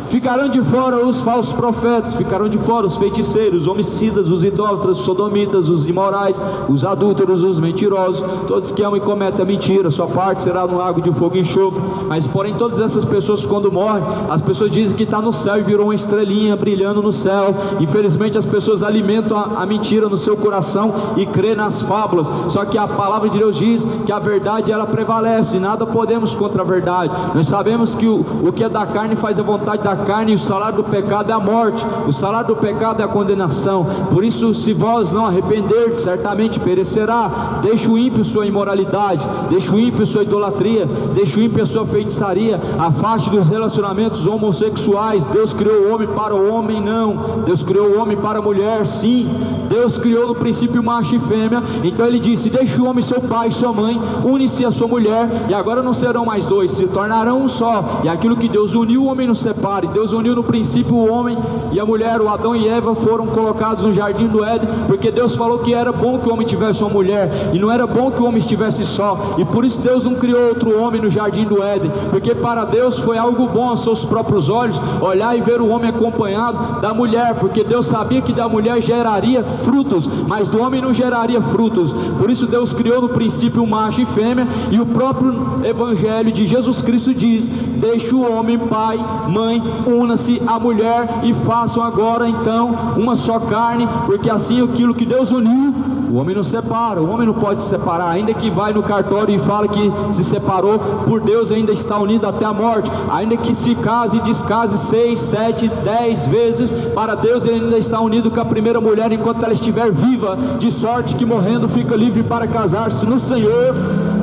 Ficarão de fora os falsos profetas, ficarão de fora os feiticeiros, os homicidas, os idólatras, os sodomitas, os imorais, os adúlteros, os mentirosos, todos que amam e cometem a mentira. Sua parte será no lago de fogo e enxofre. Mas porém todas essas pessoas, quando morrem, as pessoas dizem que está no céu e virou uma estrelinha brilhando no céu. Infelizmente as pessoas alimentam a mentira no seu coração e crê nas fábulas. Só que a palavra de Deus diz que a verdade ela prevalece, nada podemos contra a verdade. Nós sabemos que o que é da carne faz a vontade da carne, e o salário do pecado é a morte, o salário do pecado é a condenação. Por isso, se vós não arrependerdes, certamente perecerá. Deixa o ímpio sua imoralidade, deixa o ímpio sua idolatria, deixa o ímpio a sua feitiçaria, afaste dos relacionamentos homossexuais. Deus criou o homem para o homem? Não. Deus criou o homem para a mulher? Sim. Deus criou no princípio macho e fêmea. Então ele disse: deixe o homem seu pai e sua mãe, une-se a sua mulher, e agora não serão mais dois, se tornarão um só. E aquilo que Deus uniu, o homem não separe. Deus uniu no princípio o homem e a mulher. O Adão e Eva foram colocados no jardim do Éden, porque Deus falou que era bom que o homem tivesse uma mulher, e não era bom que o homem estivesse só. E por isso Deus não criou outro homem no jardim do Éden, porque para Deus foi algo bom aos seus próprios olhos olhar e ver o homem acompanhado da mulher, porque Deus sabia que da mulher geraria frutos, mas do homem não geraria frutos. Por isso Deus criou no princípio macho e fêmea, e o próprio evangelho de Jesus Cristo diz: deixe o homem pai, mãe, una-se a mulher e façam agora então uma só carne, porque assim aquilo que Deus uniu, o homem não separa. O homem não pode se separar, ainda que vai no cartório e fala que se separou, por Deus ainda está unido até a morte. Ainda que se case e descase 6, 7, 10 vezes, para Deus ele ainda está unido com a primeira mulher enquanto ela estiver viva, de sorte que morrendo fica livre para casar-se no Senhor.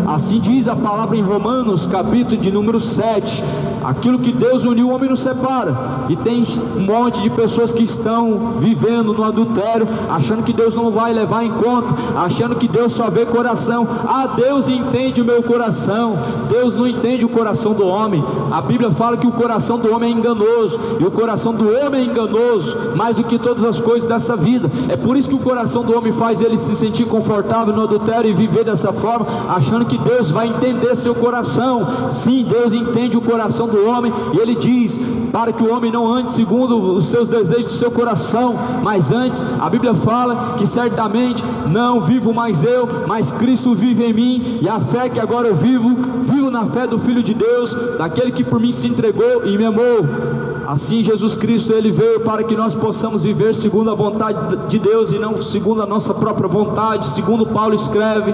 Assim diz a palavra em Romanos, capítulo de número 7. Aquilo que Deus uniu, o homem não separa. E tem um monte de pessoas que estão vivendo no adultério, achando que Deus não vai levar em conta, achando que Deus só vê coração. Ah, Deus entende o meu coração. Deus não entende o coração do homem. A Bíblia fala que o coração do homem é enganoso, e o coração do homem é enganoso mais do que todas as coisas dessa vida. É por isso que o coração do homem faz ele se sentir confortável no adultério e viver dessa forma, achando que Deus vai entender seu coração. Sim, Deus entende o coração do homem, e Ele diz para que o homem não ande segundo os seus desejos do seu coração, mas antes, a Bíblia fala que certamente não vivo mais eu, mas Cristo vive em mim, e a fé que agora eu vivo na fé do Filho de Deus, daquele que por mim se entregou e me amou. Assim Jesus Cristo, Ele veio para que nós possamos viver segundo a vontade de Deus e não segundo a nossa própria vontade. Segundo Paulo escreve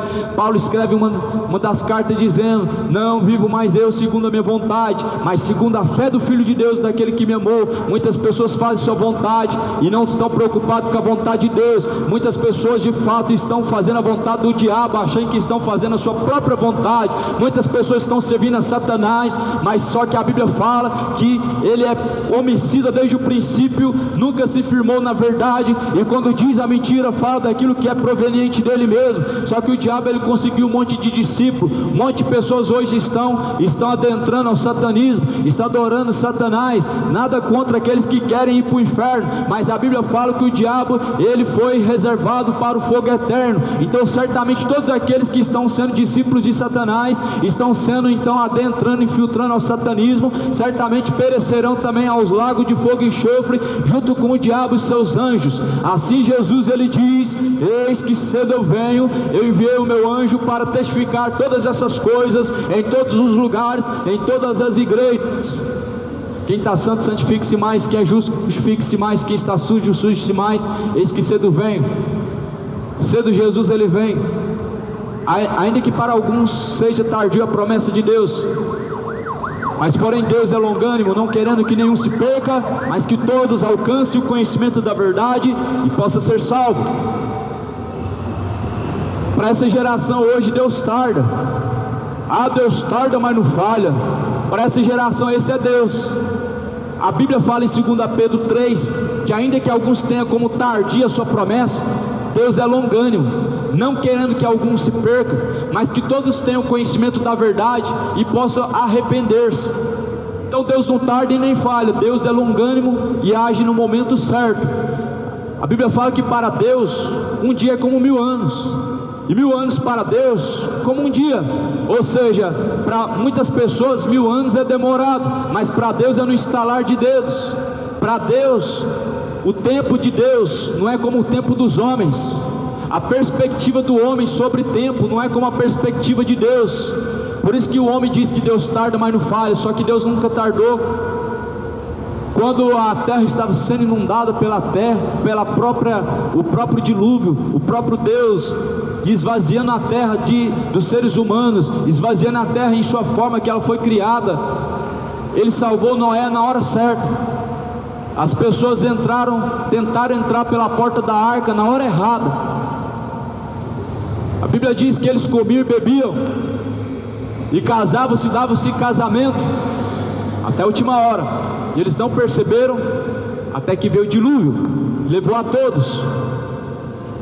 uma das cartas dizendo: não vivo mais eu segundo a minha vontade, mas segundo a fé do Filho de Deus, daquele que me amou. Muitas pessoas fazem sua vontade e não estão preocupadas com a vontade de Deus. Muitas pessoas de fato estão fazendo a vontade do diabo, achando que estão fazendo a sua própria vontade. Muitas pessoas estão servindo a Satanás, mas só que a Bíblia fala que ele é homicida desde o princípio, nunca se firmou na verdade, e quando diz a mentira, fala daquilo que é proveniente dele mesmo. Só que o diabo, ele conseguiu um monte de discípulos, um monte de pessoas hoje estão adentrando ao satanismo, estão adorando Satanás. Nada contra aqueles que querem ir para o inferno, mas a Bíblia fala que o diabo, ele foi reservado para o fogo eterno. Então certamente todos aqueles que estão sendo discípulos de Satanás, estão sendo então adentrando, infiltrando ao satanismo, certamente perecerão também aos lagos de fogo e enxofre, junto com o diabo e seus anjos. Assim Jesus, ele diz: eis que cedo eu venho, eu enviei o meu anjo para testificar todas essas coisas em todos os lugares, em todas as igrejas. Quem está santo, santifique-se mais; quem é justo, justifique-se mais; quem está sujo, suje-se mais. Eis que cedo venho. Cedo Jesus, ele vem, ainda que para alguns seja tardio a promessa de Deus, mas porém Deus é longânimo, não querendo que nenhum se perca, mas que todos alcancem o conhecimento da verdade e possa ser salvo. Para essa geração hoje, Deus tarda. Deus tarda, mas não falha. Para essa geração, esse é Deus. A Bíblia fala em 2 Pedro 3, que ainda que alguns tenham como tardia a sua promessa, Deus é longânimo, não querendo que alguns se percam, mas que todos tenham conhecimento da verdade e possam arrepender-se. Então Deus não tarda e nem falha. Deus é longânimo e age no momento certo. A Bíblia fala que para Deus um dia é como 1000 anos, e 1000 anos para Deus como um dia. Ou seja, para muitas pessoas 1000 anos é demorado, mas para Deus é no estalar de dedos. Para Deus, o tempo de Deus não é como o tempo dos homens. A perspectiva do homem sobre tempo não é como a perspectiva de Deus. Por isso que o homem diz que Deus tarda, mas não falha. Só que Deus nunca tardou. Quando a terra estava sendo inundada o próprio dilúvio, o próprio Deus esvaziando a terra dos seres humanos, esvaziando a terra em sua forma que ela foi criada, Ele salvou Noé na hora certa. As pessoas tentaram entrar pela porta da arca na hora errada. A Bíblia diz que eles comiam e bebiam, e casavam-se, davam-se casamento, até a última hora, e eles não perceberam, até que veio o dilúvio, levou a todos.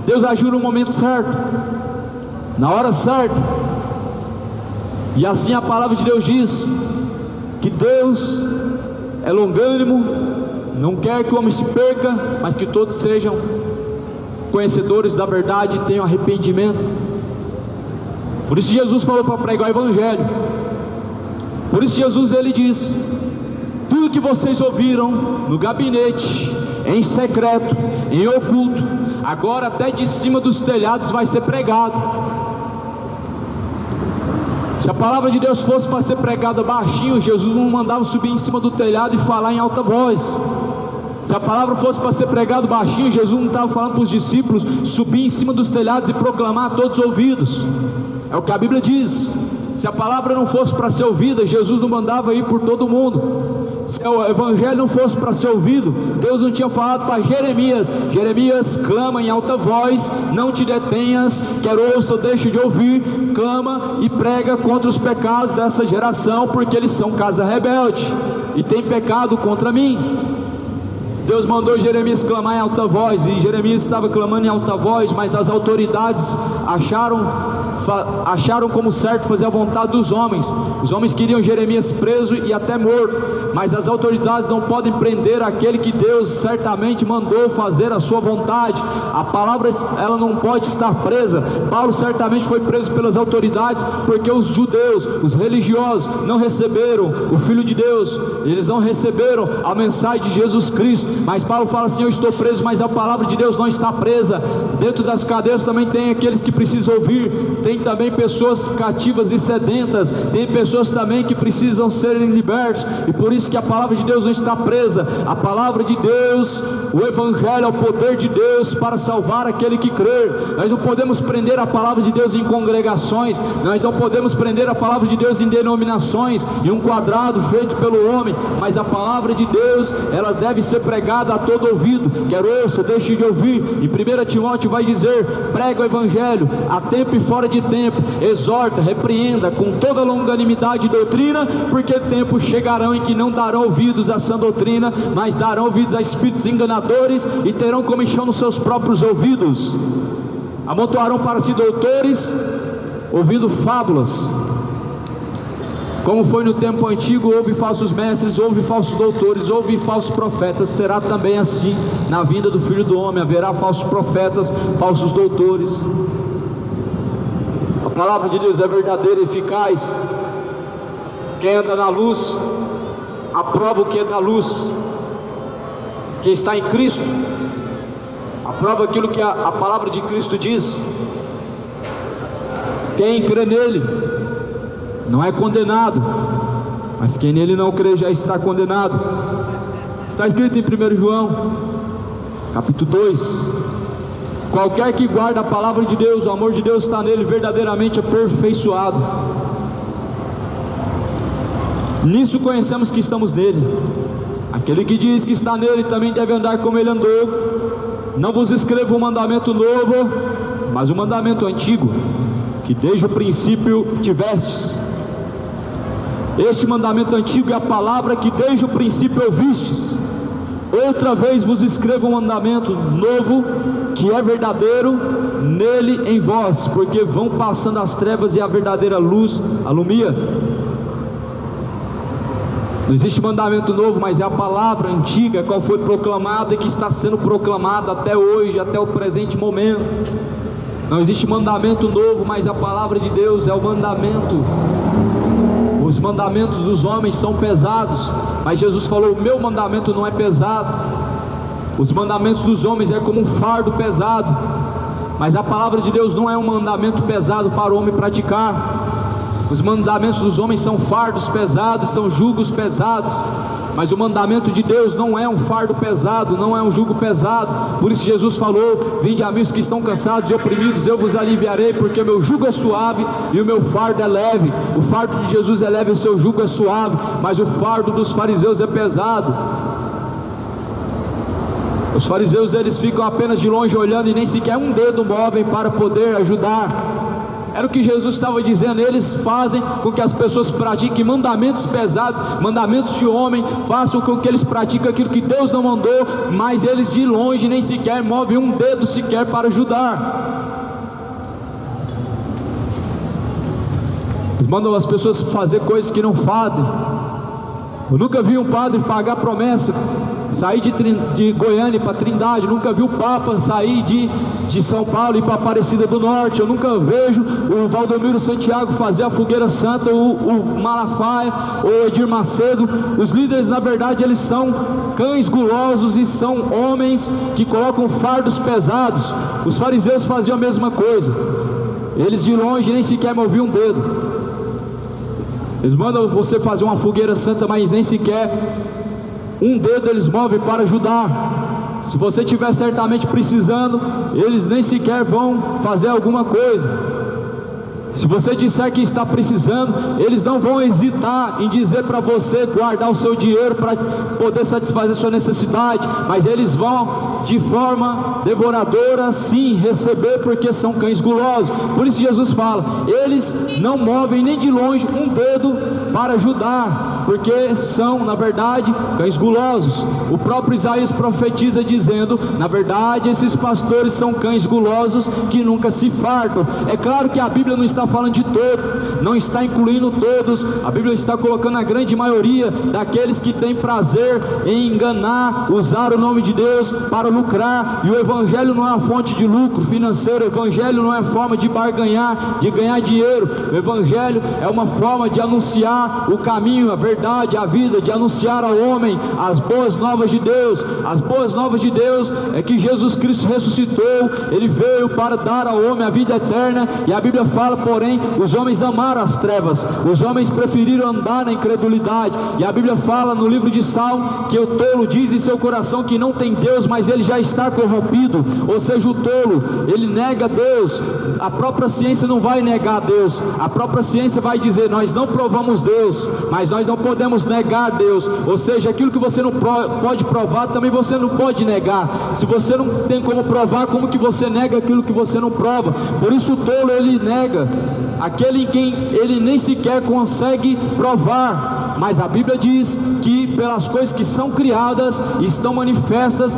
Deus agiu no momento certo, na hora certa, e assim a palavra de Deus diz, que Deus é longânimo, não quer que o homem se perca, mas que todos sejam conhecedores da verdade e tenham arrependimento. Por isso Jesus falou para pregar o Evangelho. Por isso Jesus, ele diz: tudo que vocês ouviram no gabinete, em secreto, em oculto, agora até de cima dos telhados vai ser pregado. Se a palavra de Deus fosse para ser pregada baixinho, Jesus não mandava subir em cima do telhado e falar em alta voz. Se a palavra fosse para ser pregada baixinho, Jesus não estava falando para os discípulos subir em cima dos telhados e proclamar a todos os ouvidos. É o que a Bíblia diz. Se a palavra não fosse para ser ouvida, Jesus não mandava ir por todo mundo. Se o Evangelho não fosse para ser ouvido, Deus não tinha falado para Jeremias: Jeremias, clama em alta voz, não te detenhas, quer ouça ou deixe de ouvir, clama e prega contra os pecados dessa geração, porque eles são casa rebelde e tem pecado contra mim. Deus mandou Jeremias clamar em alta voz, e Jeremias estava clamando em alta voz, mas as autoridades acharam como certo fazer a vontade dos homens. Os homens queriam Jeremias preso e até morto, mas as autoridades não podem prender aquele que Deus certamente mandou fazer a sua vontade. A palavra, ela não pode estar presa. Paulo certamente foi preso pelas autoridades, porque os judeus, os religiosos, não receberam o Filho de Deus, eles não receberam a mensagem de Jesus Cristo. Mas Paulo fala assim: eu estou preso, mas a palavra de Deus não está presa. Dentro das cadeias também tem aqueles que precisam ouvir, tem tem também pessoas cativas e sedentas, tem pessoas também que precisam serem libertas, e por isso que a palavra de Deus não está presa. A palavra de Deus, o Evangelho é o poder de Deus para salvar aquele que crer. Nós não podemos prender a palavra de Deus em congregações, nós não podemos prender a palavra de Deus em denominações, em um quadrado feito pelo homem, mas a palavra de Deus, ela deve ser pregada a todo ouvido, quer ouça, deixe de ouvir. Em 1 Timóteo vai dizer: prega o Evangelho a tempo e fora de tempo, exorta, repreenda com toda longanimidade e doutrina, porque tempos chegarão em que não darão ouvidos à sã doutrina, mas darão ouvidos a espíritos enganadores, e terão comichão nos seus próprios ouvidos. Amontoarão para si doutores, ouvindo fábulas. Como foi no tempo antigo, houve falsos mestres, houve falsos doutores, houve falsos profetas. Será também assim na vinda do Filho do Homem. Haverá falsos profetas, falsos doutores. A palavra de Deus é verdadeira e eficaz. Quem anda na luz, aprova o que é da luz. Quem está em Cristo, aprova aquilo que a palavra de Cristo diz. Quem crê nele não é condenado, mas quem nele não crê já está condenado. Está escrito em 1 João, capítulo 2: qualquer que guarda a palavra de Deus, o amor de Deus está nele verdadeiramente aperfeiçoado. Nisso conhecemos que estamos nele. Aquele que diz que está nele também deve andar como ele andou. Não vos escrevo um mandamento novo, mas um mandamento antigo, que desde o princípio tivestes. Este mandamento antigo é a palavra que desde o princípio ouvistes. Outra vez vos escrevo um mandamento novo, que é verdadeiro nele em vós, porque vão passando as trevas e a verdadeira luz alumia. Não existe mandamento novo, mas é a palavra antiga, qual foi proclamada e que está sendo proclamada até hoje, até o presente momento. Não existe mandamento novo, mas a palavra de Deus é o mandamento. Os mandamentos dos homens são pesados, mas Jesus falou: o meu mandamento não é pesado. Os mandamentos dos homens é como um fardo pesado, mas a palavra de Deus não é um mandamento pesado para o homem praticar. Os mandamentos dos homens são fardos pesados, são jugos pesados, mas o mandamento de Deus não é um fardo pesado, não é um jugo pesado. Por isso Jesus falou: vinde a mim os que estão cansados e oprimidos, eu vos aliviarei, porque meu jugo é suave e o meu fardo é leve. O fardo de Jesus é leve e o seu jugo é suave, mas o fardo dos fariseus é pesado. Os fariseus, eles ficam apenas de longe olhando e nem sequer um dedo movem para poder ajudar. Era o que Jesus estava dizendo. Eles fazem com que as pessoas pratiquem mandamentos pesados, mandamentos de homem, façam com que eles pratiquem aquilo que Deus não mandou, mas eles de longe nem sequer movem um dedo sequer para ajudar. Eles mandam as pessoas fazer coisas que não fazem. Eu nunca vi um padre pagar promessa, sair de Goiânia para Trindade. Eu nunca vi o Papa sair de São Paulo e ir para Aparecida do Norte. Eu nunca vejo o Valdomiro Santiago fazer a Fogueira Santa, o Malafaia, ou Edir Macedo. Os líderes, na verdade, eles são cães gulosos e são homens que colocam fardos pesados. Os fariseus faziam a mesma coisa. Eles de longe nem sequer moviam um dedo. Eles mandam você fazer uma fogueira santa, mas nem sequer um dedo eles movem para ajudar. Se você estiver certamente precisando, eles nem sequer vão fazer alguma coisa. Se você disser que está precisando, eles não vão hesitar em dizer para você guardar o seu dinheiro para poder satisfazer sua necessidade, mas eles vão de forma devoradora sim receber, porque são cães gulosos. Por isso Jesus fala: eles não movem nem de longe um dedo para ajudar, porque são, na verdade, cães gulosos. O próprio Isaías profetiza dizendo: na verdade, esses pastores são cães gulosos que nunca se fartam. É claro que a Bíblia não está falando de todos, não está incluindo todos. A Bíblia está colocando a grande maioria daqueles que têm prazer em enganar, usar o nome de Deus para lucrar. E o Evangelho não é uma fonte de lucro financeiro. O Evangelho não é forma de barganhar, de ganhar dinheiro. O Evangelho é uma forma de anunciar o caminho, a verdade verdade, a vida, de anunciar ao homem as boas novas de Deus. As boas novas de Deus é que Jesus Cristo ressuscitou, Ele veio para dar ao homem a vida eterna, e a Bíblia fala, porém, os homens amaram as trevas, os homens preferiram andar na incredulidade, e a Bíblia fala no livro de Salmo, que o tolo diz em seu coração que não tem Deus, mas ele já está corrompido. Ou seja, o tolo, ele nega Deus. A própria ciência não vai negar Deus, a própria ciência vai dizer, nós não provamos Deus, mas nós não podemos negar Deus. Ou seja, aquilo que você não pode provar, também você não pode negar. Se você não tem como provar, como que você nega aquilo que você não prova? Por isso o tolo, ele nega aquele em quem ele nem sequer consegue provar. Mas a Bíblia diz que pelas coisas que são criadas, estão manifestas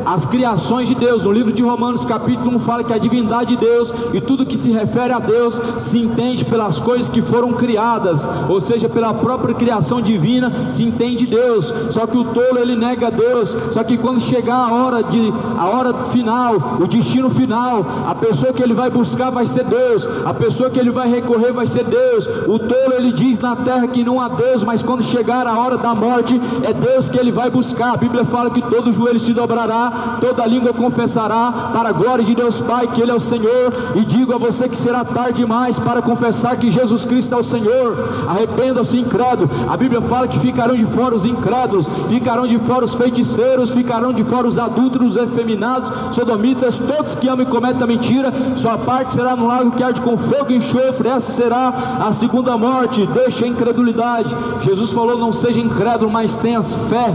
as criações de Deus. No livro de Romanos capítulo 1 fala que a divindade de Deus e tudo que se refere a Deus se entende pelas coisas que foram criadas, ou seja, pela própria criação divina se entende Deus. Só que o tolo, ele nega Deus. Só que quando chegar a hora final, o destino final, a pessoa que ele vai buscar vai ser Deus, a pessoa que ele vai recorrer vai ser Deus. O tolo, ele diz na terra que não há Deus, mas quando chegar a hora da morte, é Deus que ele vai buscar. A Bíblia fala que todo joelho se dobrará, toda língua confessará para a glória de Deus Pai que Ele é o Senhor. E digo a você que será tarde demais para confessar que Jesus Cristo é o Senhor. Arrependa-se, incrédulo. A Bíblia fala que ficarão de fora os incrédulos, ficarão de fora os feiticeiros, ficarão de fora os adúlteros, os efeminados, sodomitas, todos que amam e cometem a mentira. Sua parte será no lago que arde com fogo e enxofre. Essa será a segunda morte. Deixe a incredulidade. Jesus falou, não seja incrédulo, mas tenha fé.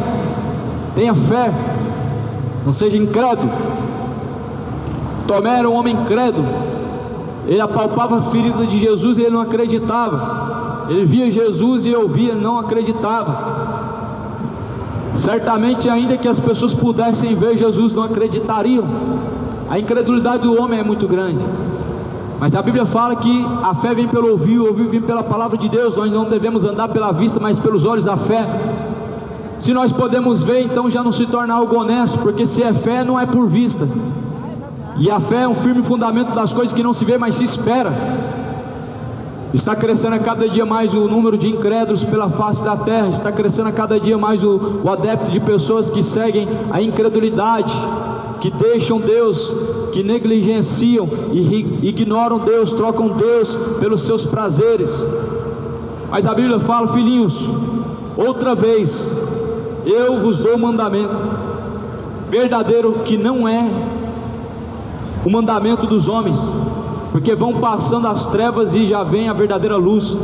Tenha fé, não seja incrédulo. Tomé era um homem incrédulo. Ele apalpava as feridas de Jesus e ele não acreditava. Ele via Jesus e ouvia, não acreditava. Certamente, ainda que as pessoas pudessem ver Jesus, não acreditariam. A incredulidade do homem é muito grande. Mas a Bíblia fala que a fé vem pelo ouvir, o ouvir vem pela palavra de Deus. Nós não devemos andar pela vista, mas pelos olhos da fé. Se nós podemos ver, então já não se torna algo honesto, porque se é fé, não é por vista. E a fé é um firme fundamento das coisas que não se vê, mas se espera. Está crescendo a cada dia mais o número de incrédulos pela face da terra. Está crescendo a cada dia mais o adepto de pessoas que seguem a incredulidade, que deixam Deus, que negligenciam e ignoram Deus, trocam Deus pelos seus prazeres. Mas a Bíblia fala, filhinhos, outra vez eu vos dou um mandamento verdadeiro, que não é o mandamento dos homens, porque vão passando as trevas e já vem a verdadeira luz.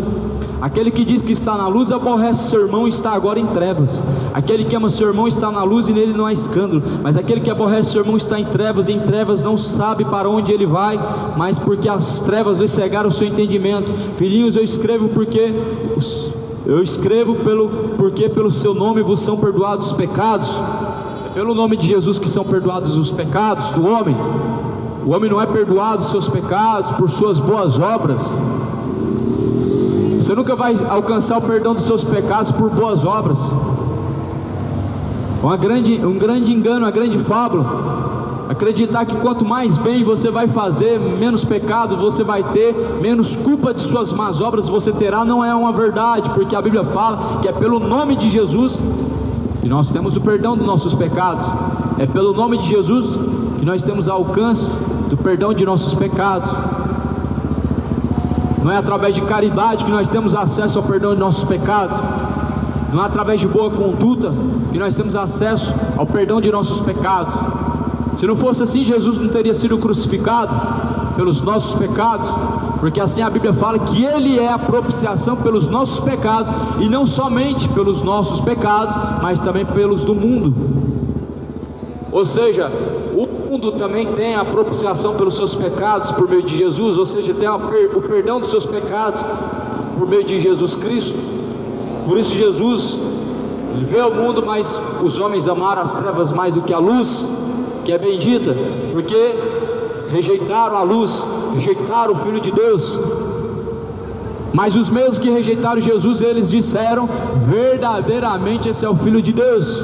Aquele que diz que está na luz aborrece seu irmão e está agora em trevas. Aquele que ama seu irmão está na luz e nele não há escândalo. Mas aquele que aborrece seu irmão está em trevas, e em trevas não sabe para onde ele vai, mas porque as trevas lhe cegaram o seu entendimento. Filhinhos, eu escrevo porque pelo seu nome vos são perdoados os pecados. É pelo nome de Jesus que são perdoados os pecados do homem. O homem não é perdoado os seus pecados por suas boas obras. Você nunca vai alcançar o perdão dos seus pecados por boas obras. Um grande engano, uma grande fábula. Acreditar que quanto mais bem você vai fazer, menos pecado você vai ter, menos culpa de suas más obras você terá, não é uma verdade, porque a Bíblia fala que é pelo nome de Jesus que nós temos o perdão dos nossos pecados. É pelo nome de Jesus que nós temos alcance do perdão de nossos pecados. Não é através de caridade que nós temos acesso ao perdão de nossos pecados. Não é através de boa conduta que nós temos acesso ao perdão de nossos pecados. Se não fosse assim, Jesus não teria sido crucificado pelos nossos pecados, porque assim a Bíblia fala que Ele é a propiciação pelos nossos pecados, e não somente pelos nossos pecados, mas também pelos do mundo. Ou seja, o mundo também tem a propiciação pelos seus pecados por meio de Jesus, ou seja, tem o perdão dos seus pecados por meio de Jesus Cristo. Por isso Jesus, Ele veio ao mundo, mas os homens amaram as trevas mais do que a luz, que é bendita, porque rejeitaram a luz, rejeitaram o Filho de Deus. Mas os mesmos que rejeitaram Jesus, eles disseram, verdadeiramente esse é o Filho de Deus.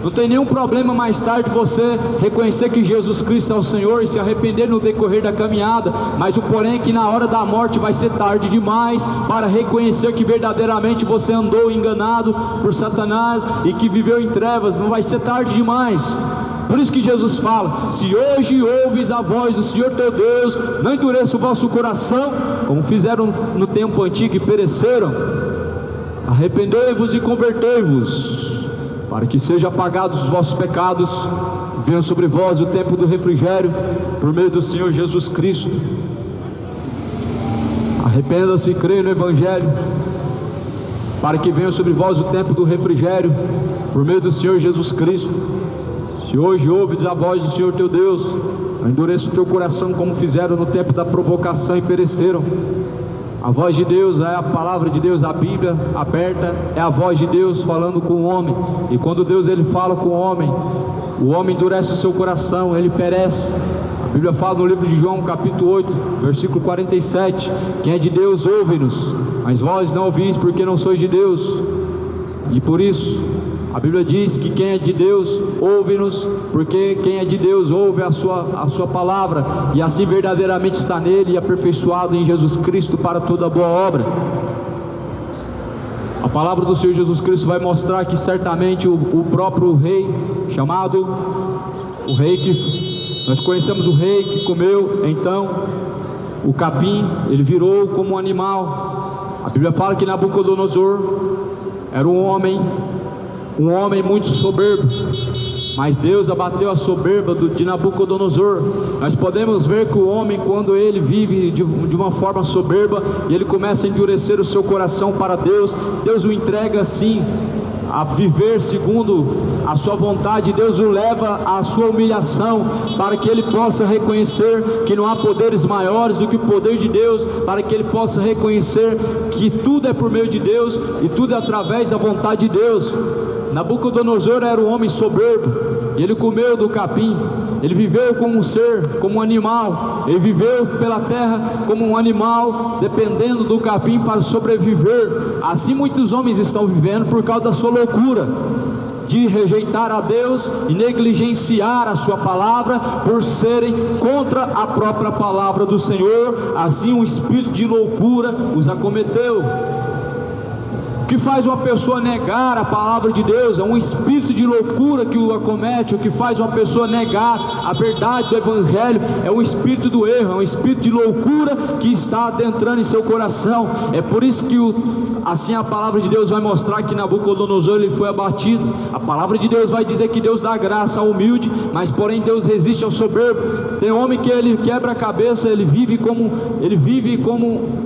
Não tem nenhum problema mais tarde você reconhecer que Jesus Cristo é o Senhor e se arrepender no decorrer da caminhada, mas o porém é que na hora da morte vai ser tarde demais para reconhecer que verdadeiramente você andou enganado por Satanás e que viveu em trevas. Não vai ser tarde demais. Por isso que Jesus fala: se hoje ouves a voz do Senhor teu Deus, não endureça o vosso coração, como fizeram no tempo antigo e pereceram. Arrependei-vos e convertei-vos, para que sejam apagados os vossos pecados, venha sobre vós o tempo do refrigério, por meio do Senhor Jesus Cristo. Arrependa-se e creia no Evangelho, para que venha sobre vós o tempo do refrigério, por meio do Senhor Jesus Cristo. Se hoje ouves a voz do Senhor teu Deus, não endureça o teu coração, como fizeram no tempo da provocação e pereceram. A voz de Deus é a palavra de Deus, a Bíblia aberta é a voz de Deus falando com o homem. E quando Deus ele fala com o homem endurece o seu coração, ele perece. A Bíblia fala no livro de João, capítulo 8, versículo 47: quem é de Deus ouve-nos, mas vós não ouvis, porque não sois de Deus. E por isso a Bíblia diz que quem é de Deus ouve-nos, porque quem é de Deus ouve a sua palavra, e assim verdadeiramente está nele e aperfeiçoado em Jesus Cristo para toda boa obra. A palavra do Senhor Jesus Cristo vai mostrar que certamente o próprio rei, chamado o rei que nós conhecemos, o rei que comeu então o capim, ele virou como um animal. A Bíblia fala que Nabucodonosor era um homem muito soberbo, mas Deus abateu a soberba de Nabucodonosor. Nós podemos ver que o homem, quando ele vive de uma forma soberba e ele começa a endurecer o seu coração para Deus, Deus o entrega assim a viver segundo a sua vontade. Deus o leva à sua humilhação, para que ele possa reconhecer que não há poderes maiores do que o poder de Deus, para que ele possa reconhecer que tudo é por meio de Deus e tudo é através da vontade de Deus. Nabucodonosor era um homem soberbo, e ele comeu do capim. Ele viveu como um ser, como um animal. Ele viveu pela terra como um animal, dependendo do capim para sobreviver. Assim muitos homens estão vivendo por causa da sua loucura de rejeitar a Deus e negligenciar a sua palavra, por serem contra a própria palavra do Senhor. Assim um espírito de loucura os acometeu. O que faz uma pessoa negar a palavra de Deus é um espírito de loucura que o acomete. O que faz uma pessoa negar a verdade do Evangelho é um espírito do erro, é um espírito de loucura que está adentrando em seu coração. É por isso que assim a palavra de Deus vai mostrar que Nabucodonosor ele foi abatido. A palavra de Deus vai dizer que Deus dá graça ao humilde, mas porém Deus resiste ao soberbo. Tem homem que ele quebra a cabeça, ele vive como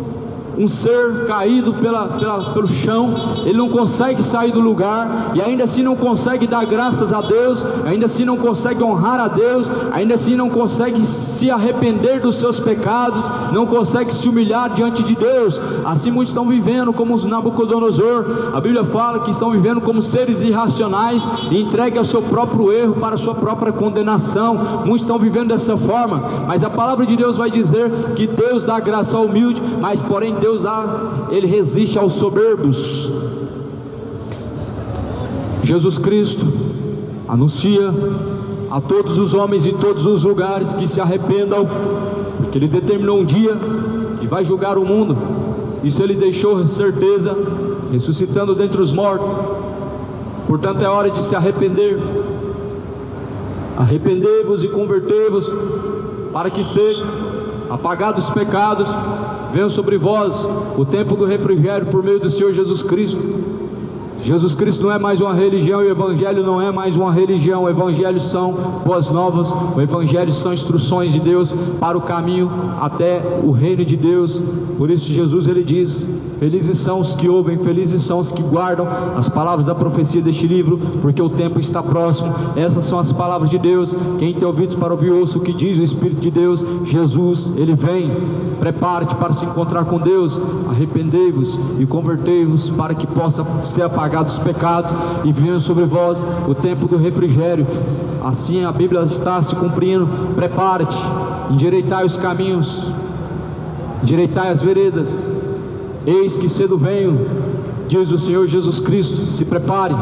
um ser caído pelo chão. Ele não consegue sair do lugar, e ainda assim não consegue dar graças a Deus, ainda assim não consegue honrar a Deus, ainda assim não consegue se arrepender dos seus pecados, não consegue se humilhar diante de Deus. Assim muitos estão vivendo como os Nabucodonosor. A Bíblia fala que estão vivendo como seres irracionais e entregues ao seu próprio erro, para a sua própria condenação. Muitos estão vivendo dessa forma, mas a palavra de Deus vai dizer que Deus dá graça ao humilde, mas porém ele resiste aos soberbos. Jesus Cristo anuncia a todos os homens em todos os lugares que se arrependam, porque ele determinou um dia que vai julgar o mundo. Isso ele deixou certeza, ressuscitando dentre os mortos. Portanto é hora de se arrepender. Arrependei-vos e convertei-vos, para que sejam apagados os pecados, venham sobre vós o tempo do refrigério, por meio do Senhor Jesus Cristo. Jesus Cristo não é mais uma religião, e o Evangelho não é mais uma religião. O Evangelho são boas novas, o Evangelho são instruções de Deus para o caminho até o reino de Deus. Por isso Jesus ele diz: felizes são os que ouvem, felizes são os que guardam as palavras da profecia deste livro, porque o tempo está próximo. Essas são as palavras de Deus. Quem tem ouvidos para ouvir, ouça o que diz o Espírito de Deus. Jesus ele vem. Prepare-te para se encontrar com Deus. Arrependei-vos e convertei-vos, para que possa ser apagados os pecados e venha sobre vós o tempo do refrigério. Assim a Bíblia está se cumprindo. Prepare-te, endireitai os caminhos, endireitai as veredas. Eis que cedo venho, diz o Senhor Jesus Cristo. Se prepare.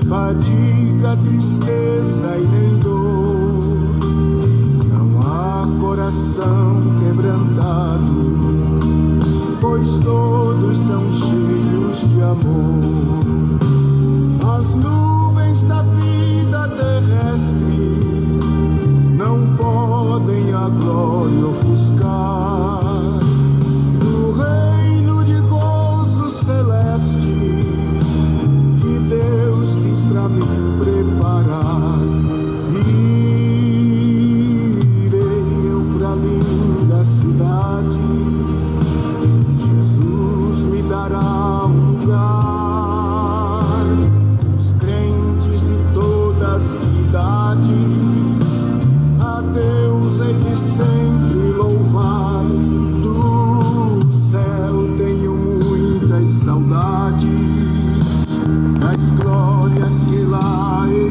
Fadiga, tristeza e nem dor, não há coração quebrantado, pois todos são cheios de amor. As nuvens da vida terrestre não podem a glória ofuscar do reino de gozo celeste que Deus quis pra me preparar. Irei eu pra linda cidade, Jesus me dará um lugar. Os crentes de todas as idades, a Deus hei de sempre louvar. Do céu tenho muitas saudades das glórias que lá hei